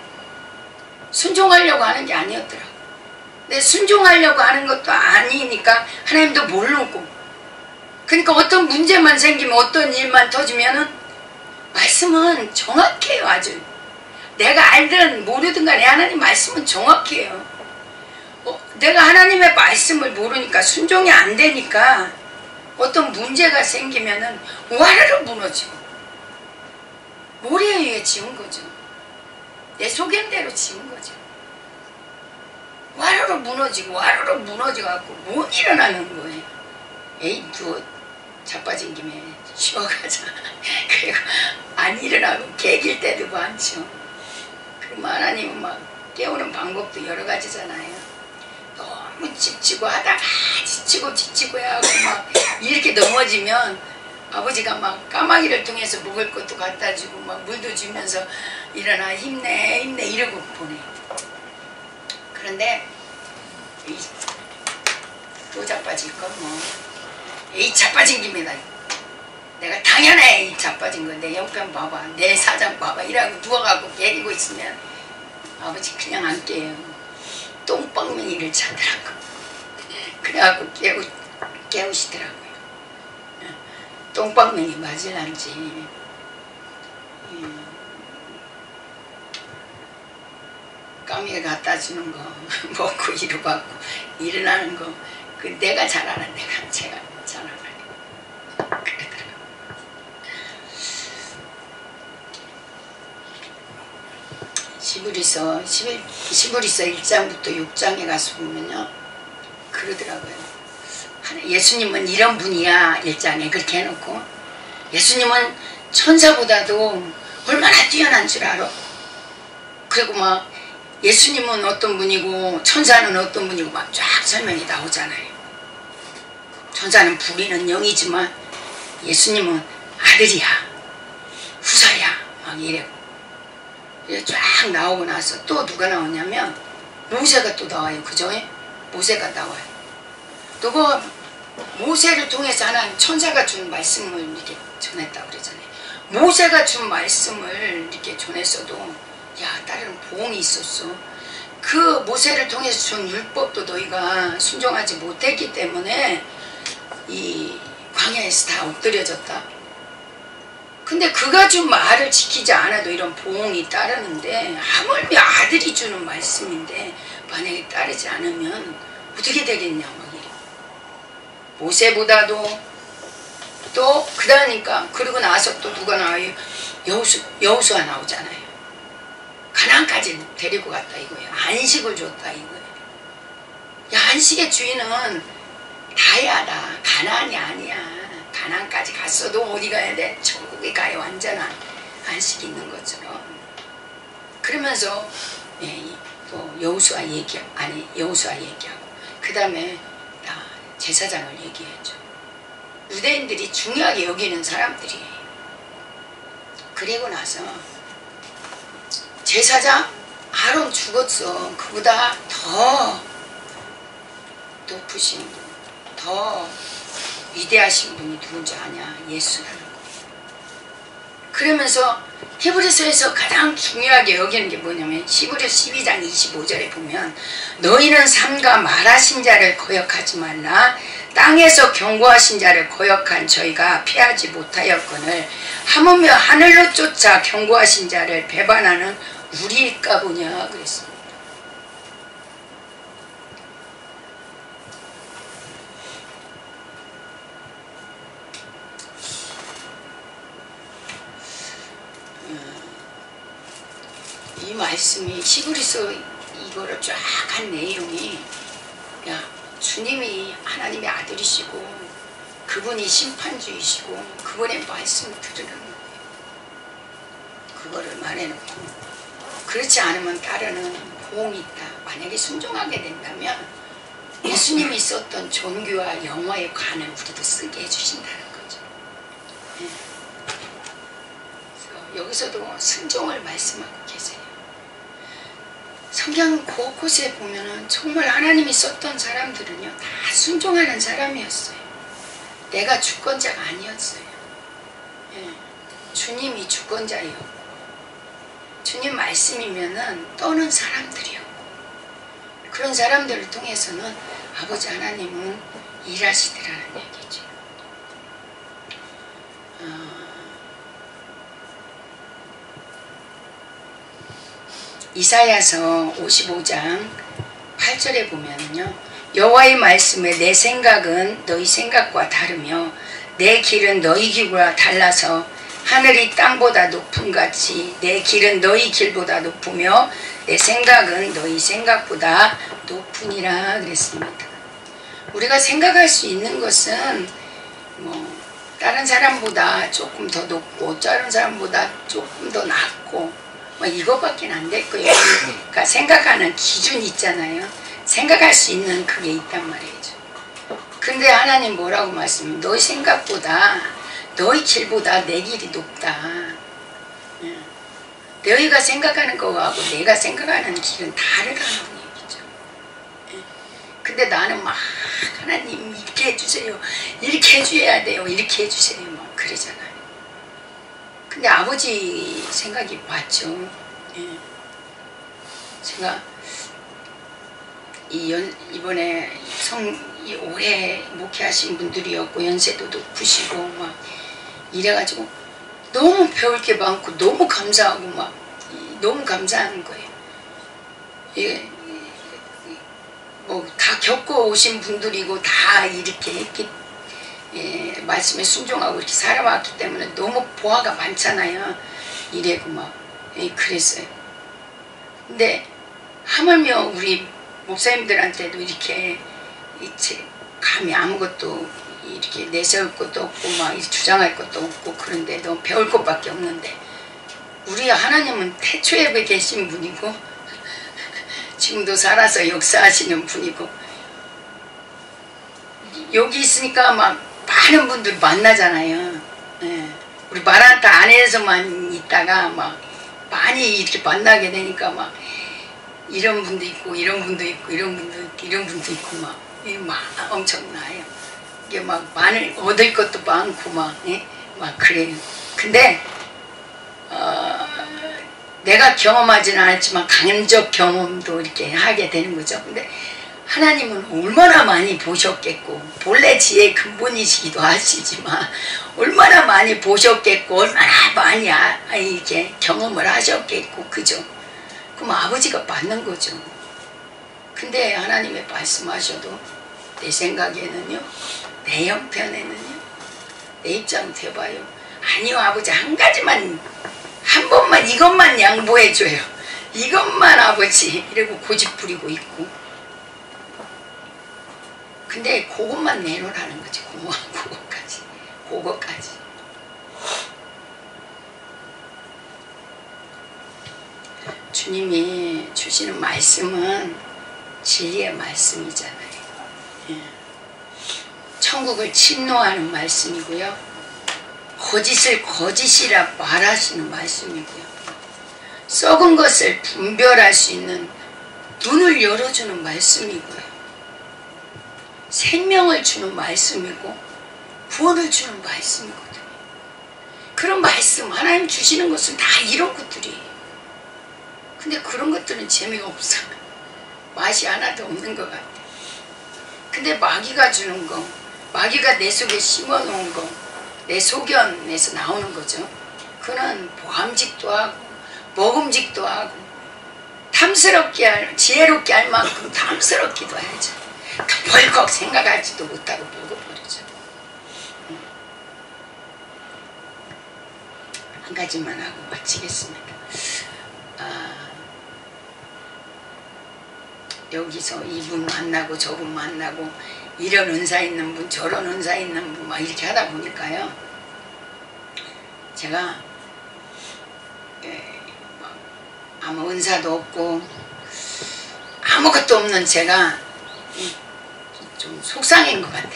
순종하려고 하는 게 아니었더라고. 근데 순종하려고 하는 것도 아니니까 하나님도 모르고. 그러니까 어떤 문제만 생기면 어떤 일만 터지면은 말씀은 정확해요. 아주 내가 알든 모르든 간에 하나님 말씀은 정확해요. 내가 하나님의 말씀을 모르니까 순종이 안 되니까 어떤 문제가 생기면은 와르르 무너지고 모래에 의해 지은 거죠. 내 소견대로 지은 거죠. 와르르 무너지고 와르르 무너져갖고 못 일어나는 거예요. 에이 누워 자빠진 김에 쉬어가자. 그리고 안 일어나고 개길 때도 많죠. 그리고 하나님은 막 깨우는 방법도 여러 가지잖아요. 너무 지치고 하다가 지치고 하고 막 이렇게 넘어지면 아버지가 막 까마귀를 통해서 먹을 것도 갖다 주고 막 물도 주면서 일어나 힘내 이러고 보내요. 그런데 또 자빠질 건 뭐 이 자빠진 김에다 내가 당연해 이 자빠진 거 내 형편 봐봐 내 사장 봐봐 이러고 누워갖고 베리고 있으면 아버지 그냥 안 깨요. 똥방맹이를 차더라고. 그래갖고 깨우시더라고요. 똥방맹이 맞을란지 까미가 갖다 주는 거 먹고 이러고 일어나는 거 그 내가 잘하는 제가 잘하는 그러더라고요. 시브리서 1장부터 6장에 가서 보면요 그러더라고요. 예수님은 이런 분이야 1장에 그렇게 해놓고 예수님은 천사보다도 얼마나 뛰어난 줄 알아. 그리고 막 예수님은 어떤 분이고 천사는 어떤 분이고 막 쫙 설명이 나오잖아요. 천사는 부리는 영이지만 예수님은 아들이야, 후사야, 막 이래고. 쫙 나오고 나서 또 누가 나오냐면 모세가 또 나와요. 그죠? 모세가 나와요. 누가 모세를 통해서 하나님 천사가 준 말씀을 이렇게 전했다고 그러잖아요. 모세가 준 말씀을 이렇게 전했어도 야, 다른 보응이 있었어. 그 모세를 통해서 준 율법도 너희가 순종하지 못했기 때문에 이 광야에서 다 엎드려졌다. 근데 그가 준 말을 지키지 않아도 이런 보응이 따르는데 하물며 아들이 주는 말씀인데 만약에 따르지 않으면 어떻게 되겠냐 막 이래. 모세보다도 또 그러니까 그러고 나서 또 누가 나와요? 여호수아 나오잖아요. 가나안까지 데리고 갔다 이거예요. 안식을 줬다 이거예요. 야, 안식의 주인은 다야다. 가나안이 아니야. 가나안까지 갔어도 어디 가야 돼? 천국에 가야 완전한 안식이 있는 것처럼. 그러면서 또 여호수아 얘기하고 그 다음에 제사장을 얘기했죠. 유대인들이 중요하게 여기는 사람들이에요. 그리고 나서 제사장 아론 죽었어. 그보다 더 높으신 분, 더 위대하신 분이 누군지 아냐? 예수라는 거. 그러면서 히브리서에서 가장 중요하게 여기는 게 뭐냐면 히브리 12장 25절에 보면 너희는 삼가 말하신 자를 거역하지 말라. 땅에서 경고하신 자를 거역한 저희가 피하지 못하였거늘 하물며 하늘로 쫓아 경고하신 자를 배반하는 우리일까 보냐 그랬습니다. 이 말씀이 히브리서 이거를 쫙 한 내용이 야, 주님이 하나님의 아들이시고 그분이 심판주이시고 그분의 말씀을 들으라는 거예요. 그거를 말해놓고 그렇지 않으면 따르는 보응이 있다. 만약에 순종하게 된다면 예수님이 썼던 종교와 영어의 관을 우리도 쓰게 해주신다는 거죠. 그래서 여기서도 순종을 말씀하고 계세요. 성경 곳곳에 보면은 정말 하나님이 썼던 사람들은요 다 순종하는 사람이었어요. 내가 주권자가 아니었어요. 주님이 주권자였고 주님 말씀이면은 떠는 사람들이었고 그런 사람들을 통해서는 아버지 하나님은 일하시더라는 얘기죠. 이사야서 55장 8절에 보면요 여호와의 말씀에 내 생각은 너희 생각과 다르며 내 길은 너희 길과 달라서 하늘이 땅보다 높음같이 내 길은 너희 길보다 높으며 내 생각은 너희 생각보다 높으니라 그랬습니다. 우리가 생각할 수 있는 것은 뭐 다른 사람보다 조금 더 높고 다른 사람보다 조금 더 낮고 뭐 이거밖에 안 될 거예요. 그러니까 생각하는 기준이 있잖아요. 생각할 수 있는 그게 있단 말이죠. 근데 하나님 뭐라고 말씀해요? 너희 생각보다 너희 길보다 내 길이 높다. 너희가 생각하는 거하고 내가 생각하는 길은 다르다는 얘기죠. 근데 나는 막 하나님 이렇게 해주세요. 이렇게 해줘야 돼요. 이렇게 해주세요. 막 그러잖아요. 근데 아버지 생각이 맞죠. 제가 이번에 오래 목회하신 분들이었고 연세도 높으시고 막 이래가지고 너무 배울 게 많고 너무 감사하고 막 너무 감사한 거예요. 이게 뭐 다 겪어 오신 분들이고 다 이렇게 했기 말씀에 순종하고 이렇게 살아왔기 때문에 너무 보화가 많잖아요. 이래고 막 그랬어요. 근데 하물며 우리 목사님들한테도 이렇게 감히 아무것도 이렇게 내세울 것도 없고 막 주장할 것도 없고 그런데 너무 배울 것밖에 없는데 우리 하나님은 태초에 계신 분이고 지금도 살아서 역사하시는 분이고, 여기 있으니까 막 많은 분들 만나잖아요. 예. 우리 마란타 안에서만 있다가 막 많이 이렇게 만나게 되니까 막 이런 분도 있고 이런 분도 있고 이런 분도 있고 이런 분도 있고 막 엄청나요. 이게 막 많은 얻을 것도 많고 막, 예? 막 그래요. 근데 내가 경험하지는 않았지만 간접 경험도 이렇게 하게 되는 거죠. 근데 하나님은 얼마나 많이 보셨겠고, 본래 지혜의 근본이시기도 하시지만 얼마나 많이 보셨겠고 얼마나 많이 이렇게 경험을 하셨겠고, 그죠? 그럼 아버지가 맞는 거죠. 근데 하나님의 말씀하셔도 내 생각에는요, 내 형편에는요, 내 입장 돼봐요, 아니요 아버지 한 가지만, 한 번만 이것만 양보해줘요, 이것만 아버지, 이러고 고집 부리고 있고. 근데 그것만 내놓으라는 거지. 그거까지. 주님이 주시는 말씀은 진리의 말씀이잖아요. 예. 천국을 침노하는 말씀이고요, 거짓을 거짓이라 말하시는 말씀이고요, 썩은 것을 분별할 수 있는 눈을 열어주는 말씀이고요, 생명을 주는 말씀이고 구원을 주는 말씀이거든요. 그런 말씀, 하나님 주시는 것은 다 이런 것들이에요. 근데 그런 것들은 재미가 없어. 맛이 하나도 없는 것 같아. 근데 마귀가 주는 거, 마귀가 내 속에 심어놓은 거, 내 소견에서 나오는 거죠. 그는 보암직도 하고 먹음직도 하고 탐스럽게 지혜롭게 할 만큼 탐스럽기도 하죠. 벌컥 생각하지도 못하고 먹어버리죠. 한 가지만 하고 마치겠습니다. 여기서 이분 만나고 저분 만나고, 이런 은사 있는 분 저런 은사 있는 분 막 이렇게 하다 보니까요, 제가 아무 은사도 없고 아무것도 없는 제가 좀 속상한 것 같아.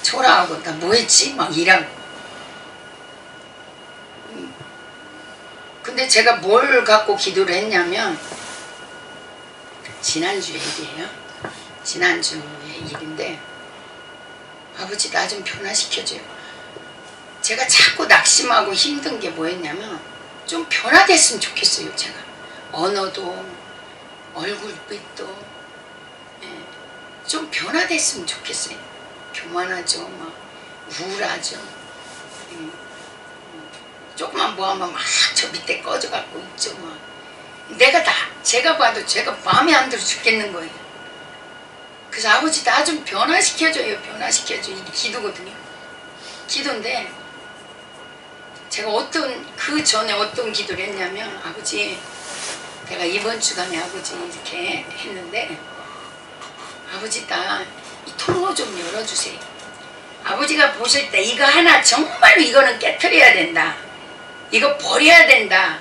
초라하고 나 뭐했지? 막 일하고. 근데 제가 뭘 갖고 기도를 했냐면, 지난주 일이에요. 지난주의 일인데, 아버지 나 좀 변화시켜줘요. 제가 자꾸 낙심하고 힘든 게 뭐였냐면, 좀 변화됐으면 좋겠어요. 제가 언어도 얼굴빛도 좀 변화됐으면 좋겠어요. 교만하죠, 막 우울하죠, 조금만 뭐하면 막 저 밑에 꺼져갖고 있죠. 막 제가 봐도 제가 마음에 안 들어 죽겠는 거예요. 그래서 아버지 나 좀 변화시켜줘요, 변화시켜줘, 이게 기도거든요. 기도인데 제가 그 전에 어떤 기도를 했냐면, 아버지 내가 이번 주간에 아버지 이렇게 했는데, 아버지 나 이 통로 좀 열어주세요. 아버지가 보실 때 이거 하나 정말로 이거는 깨트려야 된다, 이거 버려야 된다,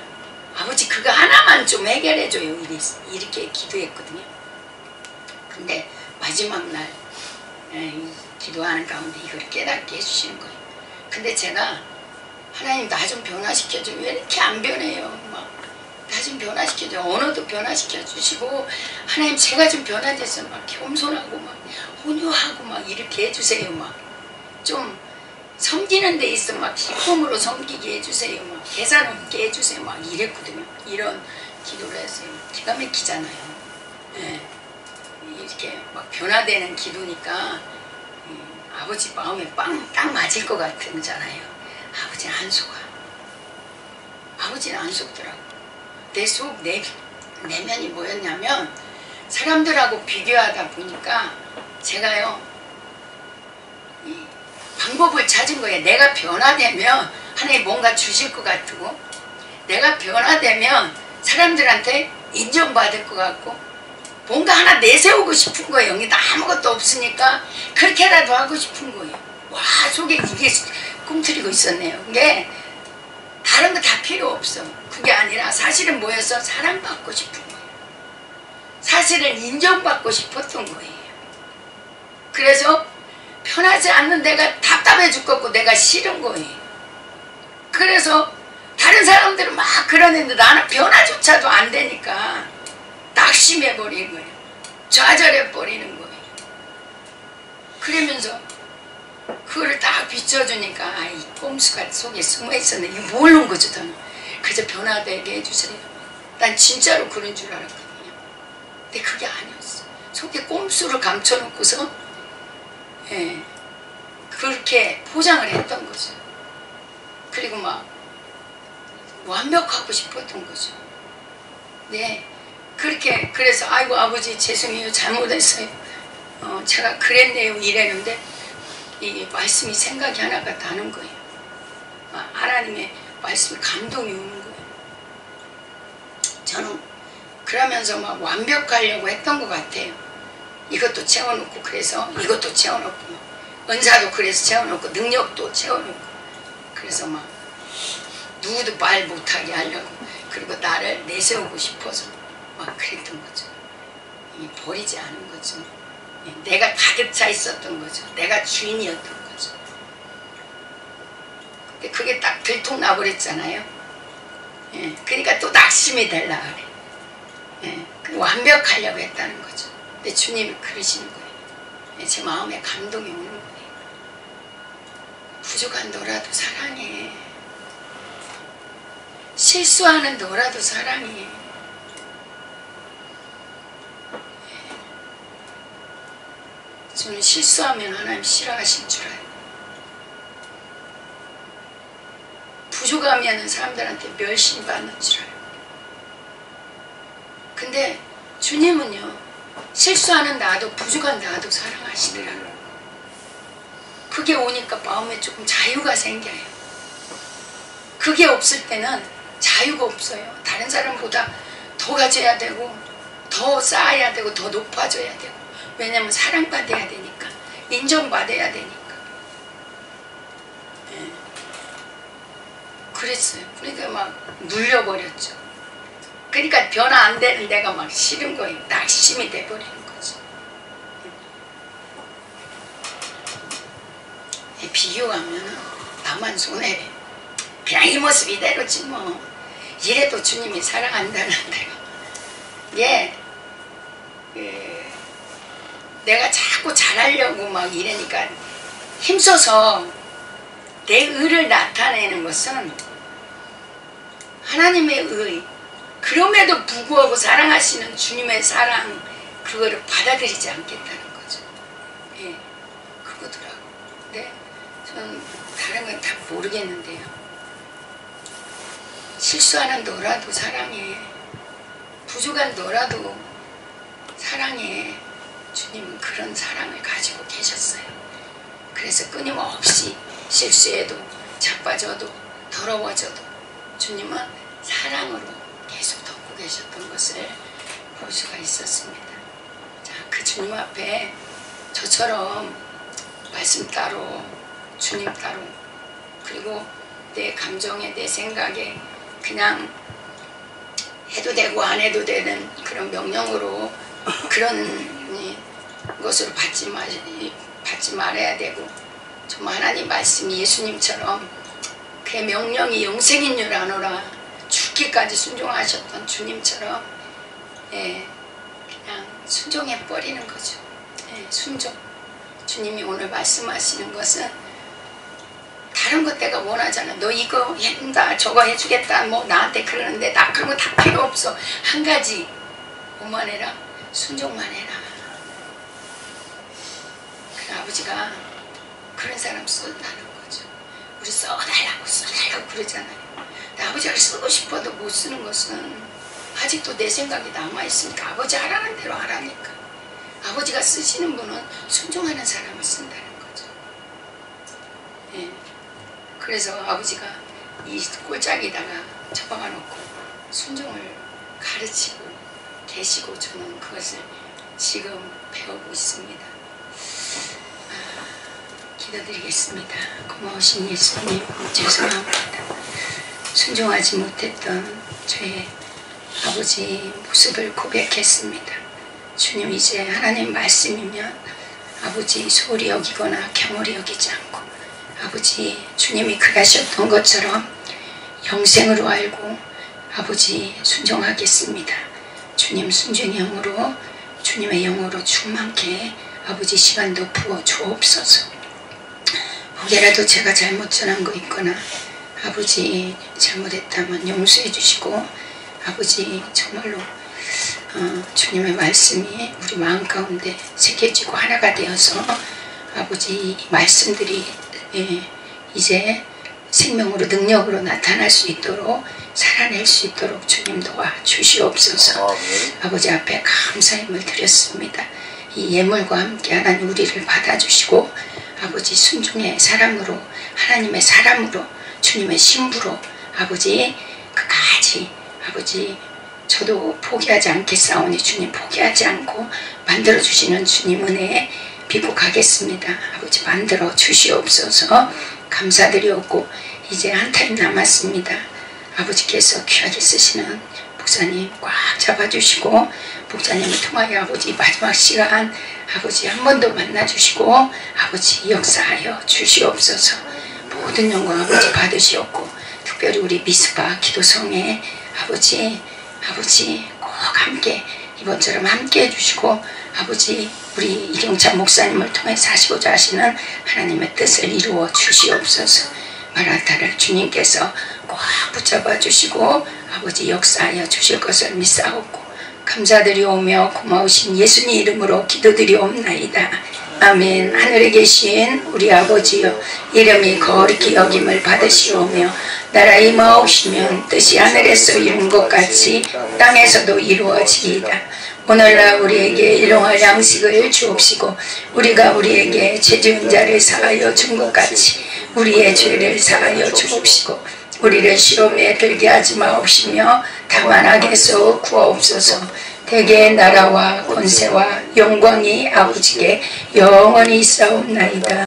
아버지 그거 하나만 좀 해결해줘요, 이렇게 기도했거든요. 근데 마지막 날 기도하는 가운데 이걸 깨닫게 해주시는 거예요. 근데 제가 하나님 나 좀 변화시켜줘, 왜 이렇게 안 변해요, 막 나 좀 변화시켜줘, 언어도 변화시켜 주시고, 하나님 제가 좀 변화돼서 막 겸손하고 막 온유하고 막 이렇게 해주세요, 막 좀 섬기는 데 있어 막 기쁨으로 섬기게 해주세요, 막 계산 없게 해주세요, 막 이랬거든요. 이런 기도를 했어요. 기가 막히잖아요. 예. 이렇게 막 변화되는 기도니까 아버지 마음에 딱 맞을 것 같잖아요. 아버지는 안 속아. 아버지는 안 속더라고. 내 속 내면이 뭐였냐면, 사람들하고 비교하다 보니까 제가요 이 방법을 찾은 거예요. 내가 변화되면 하나님 뭔가 주실 것 같고, 내가 변화되면 사람들한테 인정받을 것 같고, 뭔가 하나 내세우고 싶은 거예요. 여기 아무것도 없으니까 그렇게라도 하고 싶은 거예요. 와, 속에 이게 꿈틀이고 있었네요. 그게 다른 거 다 필요 없어. 그게 아니라 사실은 뭐였어? 사랑받고 싶은 거예요. 사실은 인정받고 싶었던 거예요. 그래서 편하지 않는 내가 답답해 죽겠고 내가 싫은 거예요. 그래서 다른 사람들은 막 그러는데 나는 변화조차도 안 되니까 낙심해버린 거예요. 좌절해버리는 거예요. 그러면서 그거를 딱 비춰주니까 아, 이 꼼수가 속에 숨어있었네. 이거 모르는 거죠. 저는. 그래서 변화되게 해주세요. 난 진짜로 그런 줄 알았거든요. 근데 그게 아니었어. 속에 꼼수를 감춰놓고서 예, 그렇게 포장을 했던 거죠. 그리고 막 완벽하고 싶었던 거죠. 네, 그렇게 그래서 아이고 아버지 죄송해요. 잘못했어요. 제가 그랬네요. 이랬는데 이 말씀이 생각이 하나가 나는 거예요. 하나님의 말씀이 감동이 오는 거예요. 저는 그러면서 막 완벽하려고 했던 것 같아요. 이것도 채워놓고 그래서 이것도 채워놓고 은사도 그래서 채워놓고 능력도 채워놓고 그래서 막 누구도 말 못하게 하려고 그리고 나를 내세우고 싶어서 막 그랬던 거죠. 버리지 않은 거죠. 내가 가득 차 있었던 거죠. 내가 주인이었던 거죠. 근데 그게 딱 들통나버렸잖아요. 예, 그러니까 또 낙심이 되려 그래. 예, 완벽하려고 했다는 거죠. 근데 주님이 그러시는 거예요. 예, 제 마음에 감동이 오는 거예요. 부족한 너라도 사랑해. 실수하는 너라도 사랑해. 저는 실수하면 하나님 싫어하실 줄 알아요. 부족하면 사람들한테 멸시받는 줄 알아요. 근데 주님은요, 실수하는 나도 부족한 나도 사랑하시더라고요. 그게 오니까 마음에 조금 자유가 생겨요. 그게 없을 때는 자유가 없어요. 다른 사람보다 더 가져야 되고 더 쌓아야 되고 더 높아져야 되고 왜냐면 사랑받아야 되니까 인정받아야 되니까 네. 그랬어요. 그러니까 막 눌려버렸죠. 그러니까 변화 안 되는 내가 막 싫은 거예요. 낙심이 돼버리는 거죠. 비교하면 나만 손해래. 그냥 이 모습 이대로지 뭐. 이래도 주님이 사랑한다는데요. 예, 내가 자꾸 잘하려고 막 이러니까 힘써서 내 의를 나타내는 것은 하나님의 의, 그럼에도 불구하고 사랑하시는 주님의 사랑, 그거를 받아들이지 않겠다는 거죠. 예, 그거더라고. 근데 저는 다른 건 다 모르겠는데요. 실수하는 너라도 사랑해. 부족한 너라도 사랑해. 주님은 그런 사랑을 가지고 계셨어요. 그래서 끊임없이 실수해도 자빠져도 더러워져도 주님은 사랑으로 계속 덮고 계셨던 것을 볼 수가 있었습니다. 자, 그 주님 앞에 저처럼 말씀 따로 주님 따로 그리고 내 감정에 내 생각에 그냥 해도 되고 안 해도 되는 그런 명령으로 그런 것으로 받지 말아야 되고 정말 하나님 말씀이 예수님처럼 그의 명령이 영생인 줄 아노라 죽기까지 순종하셨던 주님처럼 예, 그냥 순종해버리는 거죠. 예, 순종. 주님이 오늘 말씀하시는 것은 다른 것 내가 원하잖아. 너 이거 해준다 저거 해주겠다 뭐 나한테 그러는데 나 그런 거 다 필요 없어. 한 가지 뭐만 해라? 순종만 해라. 그 아버지가 그런 사람 쓴다는 거죠. 우리 써달라고 그러잖아요. 근데 아버지가 쓰고 싶어도 못 쓰는 것은 아직도 내 생각이 남아있으니까 아버지 하라는 대로 하라니까. 아버지가 쓰시는 분은 순종하는 사람을 쓴다는 거죠. 예. 그래서 아버지가 이 꼴짝이다가 처박아 놓고 순종을 가르치고 계시고 저는 그것을 지금 배우고 있습니다. 기도드리겠습니다. 고마우신 예수님 죄송합니다. 순종하지 못했던 저의 아버지 모습을 고백했습니다. 주님 이제 하나님 말씀이면 아버지 소홀히 여기거나 경홀히 여기지 않고 아버지 주님이 그러셨던 것처럼 영생으로 알고 아버지 순종하겠습니다. 주님 순종의 영으로 주님의 영으로 충만케 아버지 시간도 부어 주옵소서. 혹여라도 제가 잘못 전한 거 있거나 아버지 잘못했다면 용서해 주시고 아버지 정말로 주님의 말씀이 우리 마음 가운데 새겨지고 하나가 되어서 아버지 이 말씀들이 이제 생명으로 능력으로 나타날 수 있도록 살아낼 수 있도록 주님 도와 주시옵소서. 아버지 앞에 감사함을 드렸습니다. 이 예물과 함께 하나님 우리를 받아주시고 아버지 순종의 사람으로 하나님의 사람으로 주님의 신부로 아버지 끝까지 아버지 저도 포기하지 않겠사오니 주님 포기하지 않고 만들어주시는 주님 은혜에 비복하겠습니다. 아버지 만들어 주시옵소서. 감사드리옵고 이제 한 타임 남았습니다. 아버지께서 귀하게 쓰시는 목사님 꽉 잡아주시고 목사님을 통하여 아버지 마지막 시간 아버지 한 번 더 만나주시고 아버지 역사하여 주시옵소서. 모든 영광 아버지 받으시옵고 특별히 우리 미스바 기도성에 아버지 꼭 함께 이번처럼 함께 해주시고 아버지 우리 이경찬 목사님을 통해서 하시고자 하시는 하나님의 뜻을 이루어 주시옵소서. 마라타를 주님께서 꼭 붙잡아 주시고 아버지 역사하여 주실 것을 믿사옵고 감사드리오며 고마우신 예수님 이름으로 기도드리옵나이다. 아멘. 하늘에 계신 우리 아버지여 이름이 거룩히 여김을 받으시오며 나라 임하옵시면 뜻이 하늘에서 이룬 것 같이 땅에서도 이루어지이다. 오늘날 우리에게 일용할 양식을 주옵시고 우리가 우리에게 죄 지은 자를 사하여 준 것 같이 우리의 죄를 사하여 주옵시고 우리를 시험에 들게 하지 마옵시며 다만 악에서 구하옵소서. 대개의 나라와 권세와 영광이 아버지께 영원히 있사옵나이다.